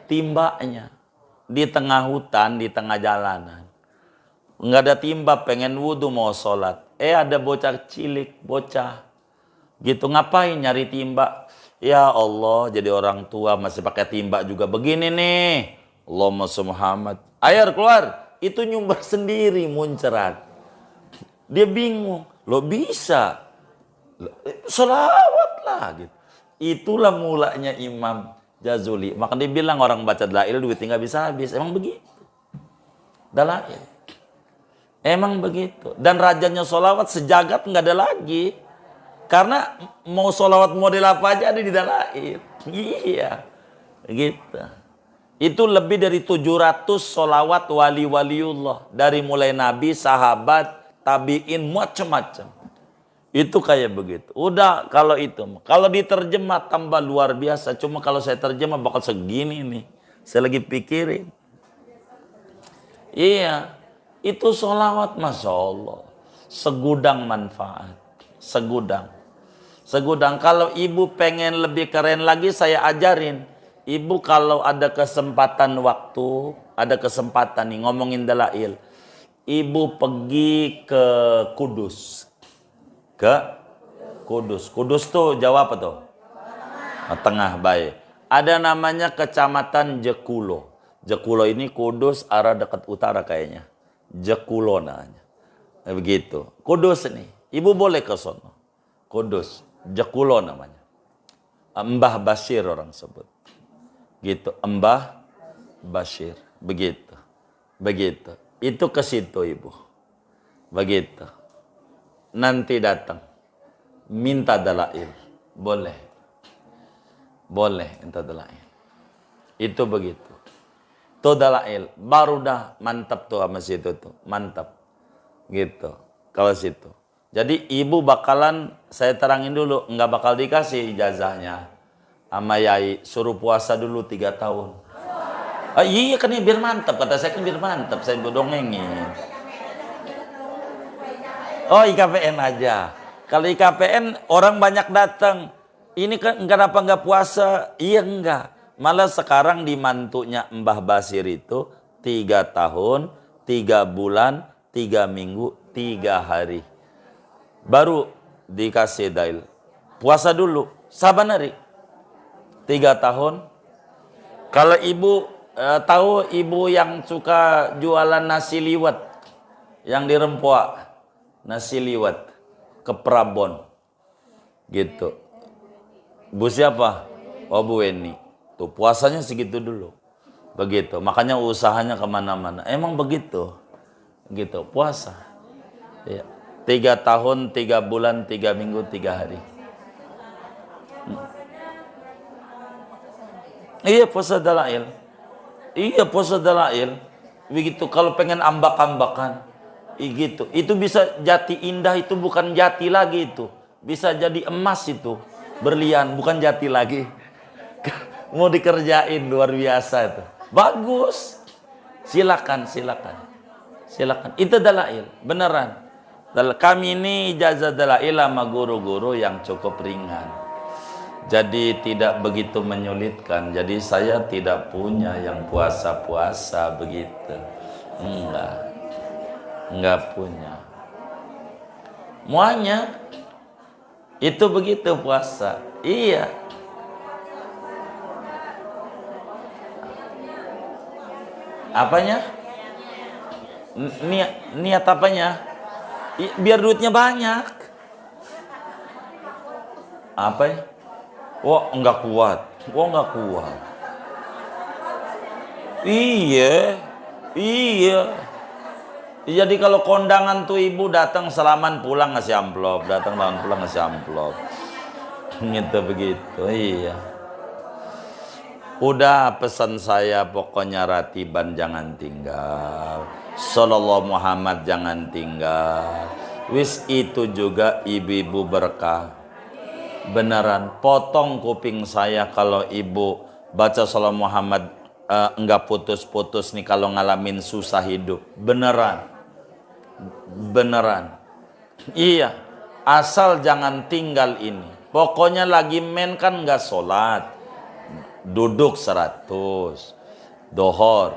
timbanya di tengah hutan di tengah jalanan nggak ada timba pengen wudu mau sholat ada bocah cilik Gitu, ngapain nyari timba? Ya Allah, jadi orang tua masih pakai timba juga begini nih. Allahumma sholli Muhammad. Air keluar, itu nyumber sendiri muncrat. Dia bingung, lo bisa. Sholawat lah gitu. Itulah mulanya Imam Jazuli. Maka dia bilang orang baca dalail duitnya nggak bisa habis. Emang begitu. Dalail. Emang begitu. Dan rajanya sholawat sejagat nggak ada lagi. Karena mau sholawat model apa aja ada di dalail. Iya. Gitu. Itu lebih dari 700 sholawat wali-waliullah. Dari mulai Nabi, sahabat, tabi'in, macam-macam. Itu kayak begitu. Udah kalau itu. Kalau diterjemah tambah luar biasa. Cuma kalau saya terjemah bakal segini nih. Saya lagi pikirin. Iya. Itu sholawat Masya Allah. Segudang manfaat. Segudang. Kalau ibu pengen lebih keren lagi saya ajarin. Ibu kalau ada kesempatan waktu. Ada kesempatan nih ngomongin dalail. Ibu pergi ke Kudus. Kudus tuh Jawa apa tuh? Tengah, baik. Ada namanya Kecamatan Jekulo. Jekulo ini Kudus arah dekat utara kayaknya. Jekulo namanya. Begitu. Kudus nih. Ibu boleh ke sono. Kudus. Jekulo namanya. Mbah Bashir orang sebut. Gitu. Mbah Bashir. Begitu. Itu ke situ ibu. Begitu. Nanti datang minta dalail, boleh minta dalail, itu begitu. Tuh dalail baru dah mantap tuh sama situ tuh, mantap gitu. Kalau situ, jadi ibu bakalan saya terangin dulu, nggak bakal dikasih ijazahnya sama yai, suruh puasa dulu 3 tahun. Iya kan ya biar mantap, kata saya kan biar mantap, saya dongengin. Oh IKPN aja. Kalau IKPN orang banyak datang. Ini kan kenapa nggak puasa? Iya enggak. Malah sekarang di mantunya Mbah Basir itu 3 tahun, 3 bulan, 3 minggu, 3 hari. Baru dikasih dail. Puasa dulu. Saban hari. 3 tahun. Kalau ibu tahu ibu yang suka jualan nasi liwet. Yang di Rempoa. Nasi liwet ke Prabon gitu. Bu siapa? Oh Bu Weni. Tuh puasanya segitu dulu. Begitu. Makanya usahanya kemana-mana. Emang begitu. Gitu. Puasa. Ya. 3 tahun, 3 bulan, 3 minggu, 3 hari. Iya puasa dalail. Begitu. Kalau pengen ambak-ambakan. Gitu. Itu bisa jati indah, itu bukan jati lagi itu. Bisa jadi emas itu. Berlian, bukan jati lagi. Mau dikerjain luar biasa itu. Bagus. Silakan. Itu dalail, beneran. Kami ini ijazah dalail sama guru-guru yang cukup ringan. Jadi tidak begitu menyulitkan. Jadi saya tidak punya yang puasa-puasa begitu. Enggak punya. Muanya itu begitu puasa. Iya. Apanya? Niat apanya? Biar duitnya banyak. Apa ya? Wah, enggak kuat. Iya. Jadi kalau kondangan tuh ibu datang salaman pulang ngasih amplop, gitu begitu. Iya. Udah pesan saya pokoknya ratiban jangan tinggal. Sallallahu Muhammad jangan tinggal. Wis itu juga ibu-ibu berkah. Beneran potong kuping saya kalau ibu baca Sallallahu Muhammad enggak putus-putus nih kalau ngalamin susah hidup. Beneran. Iya. Asal jangan tinggal ini. Pokoknya lagi men kan enggak sholat. Duduk 100. Dohor.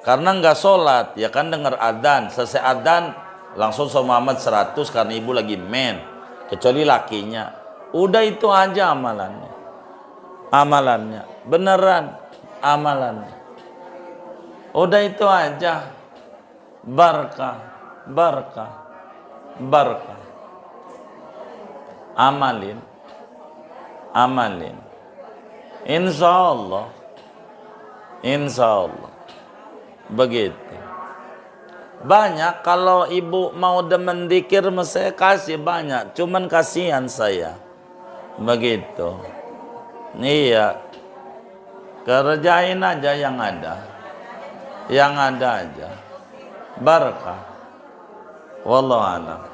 Karena enggak sholat. Ya kan dengar adzan. Selesai adzan langsung Sallallahu Muhammad 100 karena ibu lagi men. Kecuali lakinya. Udah itu aja amalannya. Amalannya. Beneran amalannya. Udah itu aja. Barkah. Barkah. Barkah. Amalin. Amalin. Insya Allah. Insya Allah. Begitu. Banyak kalau ibu mau demen dikir, saya kasih banyak. Cuman kasihan saya. Begitu. Iya. Kerjain aja yang ada. Yang ada aja. Barakah. Wallahu a'lam.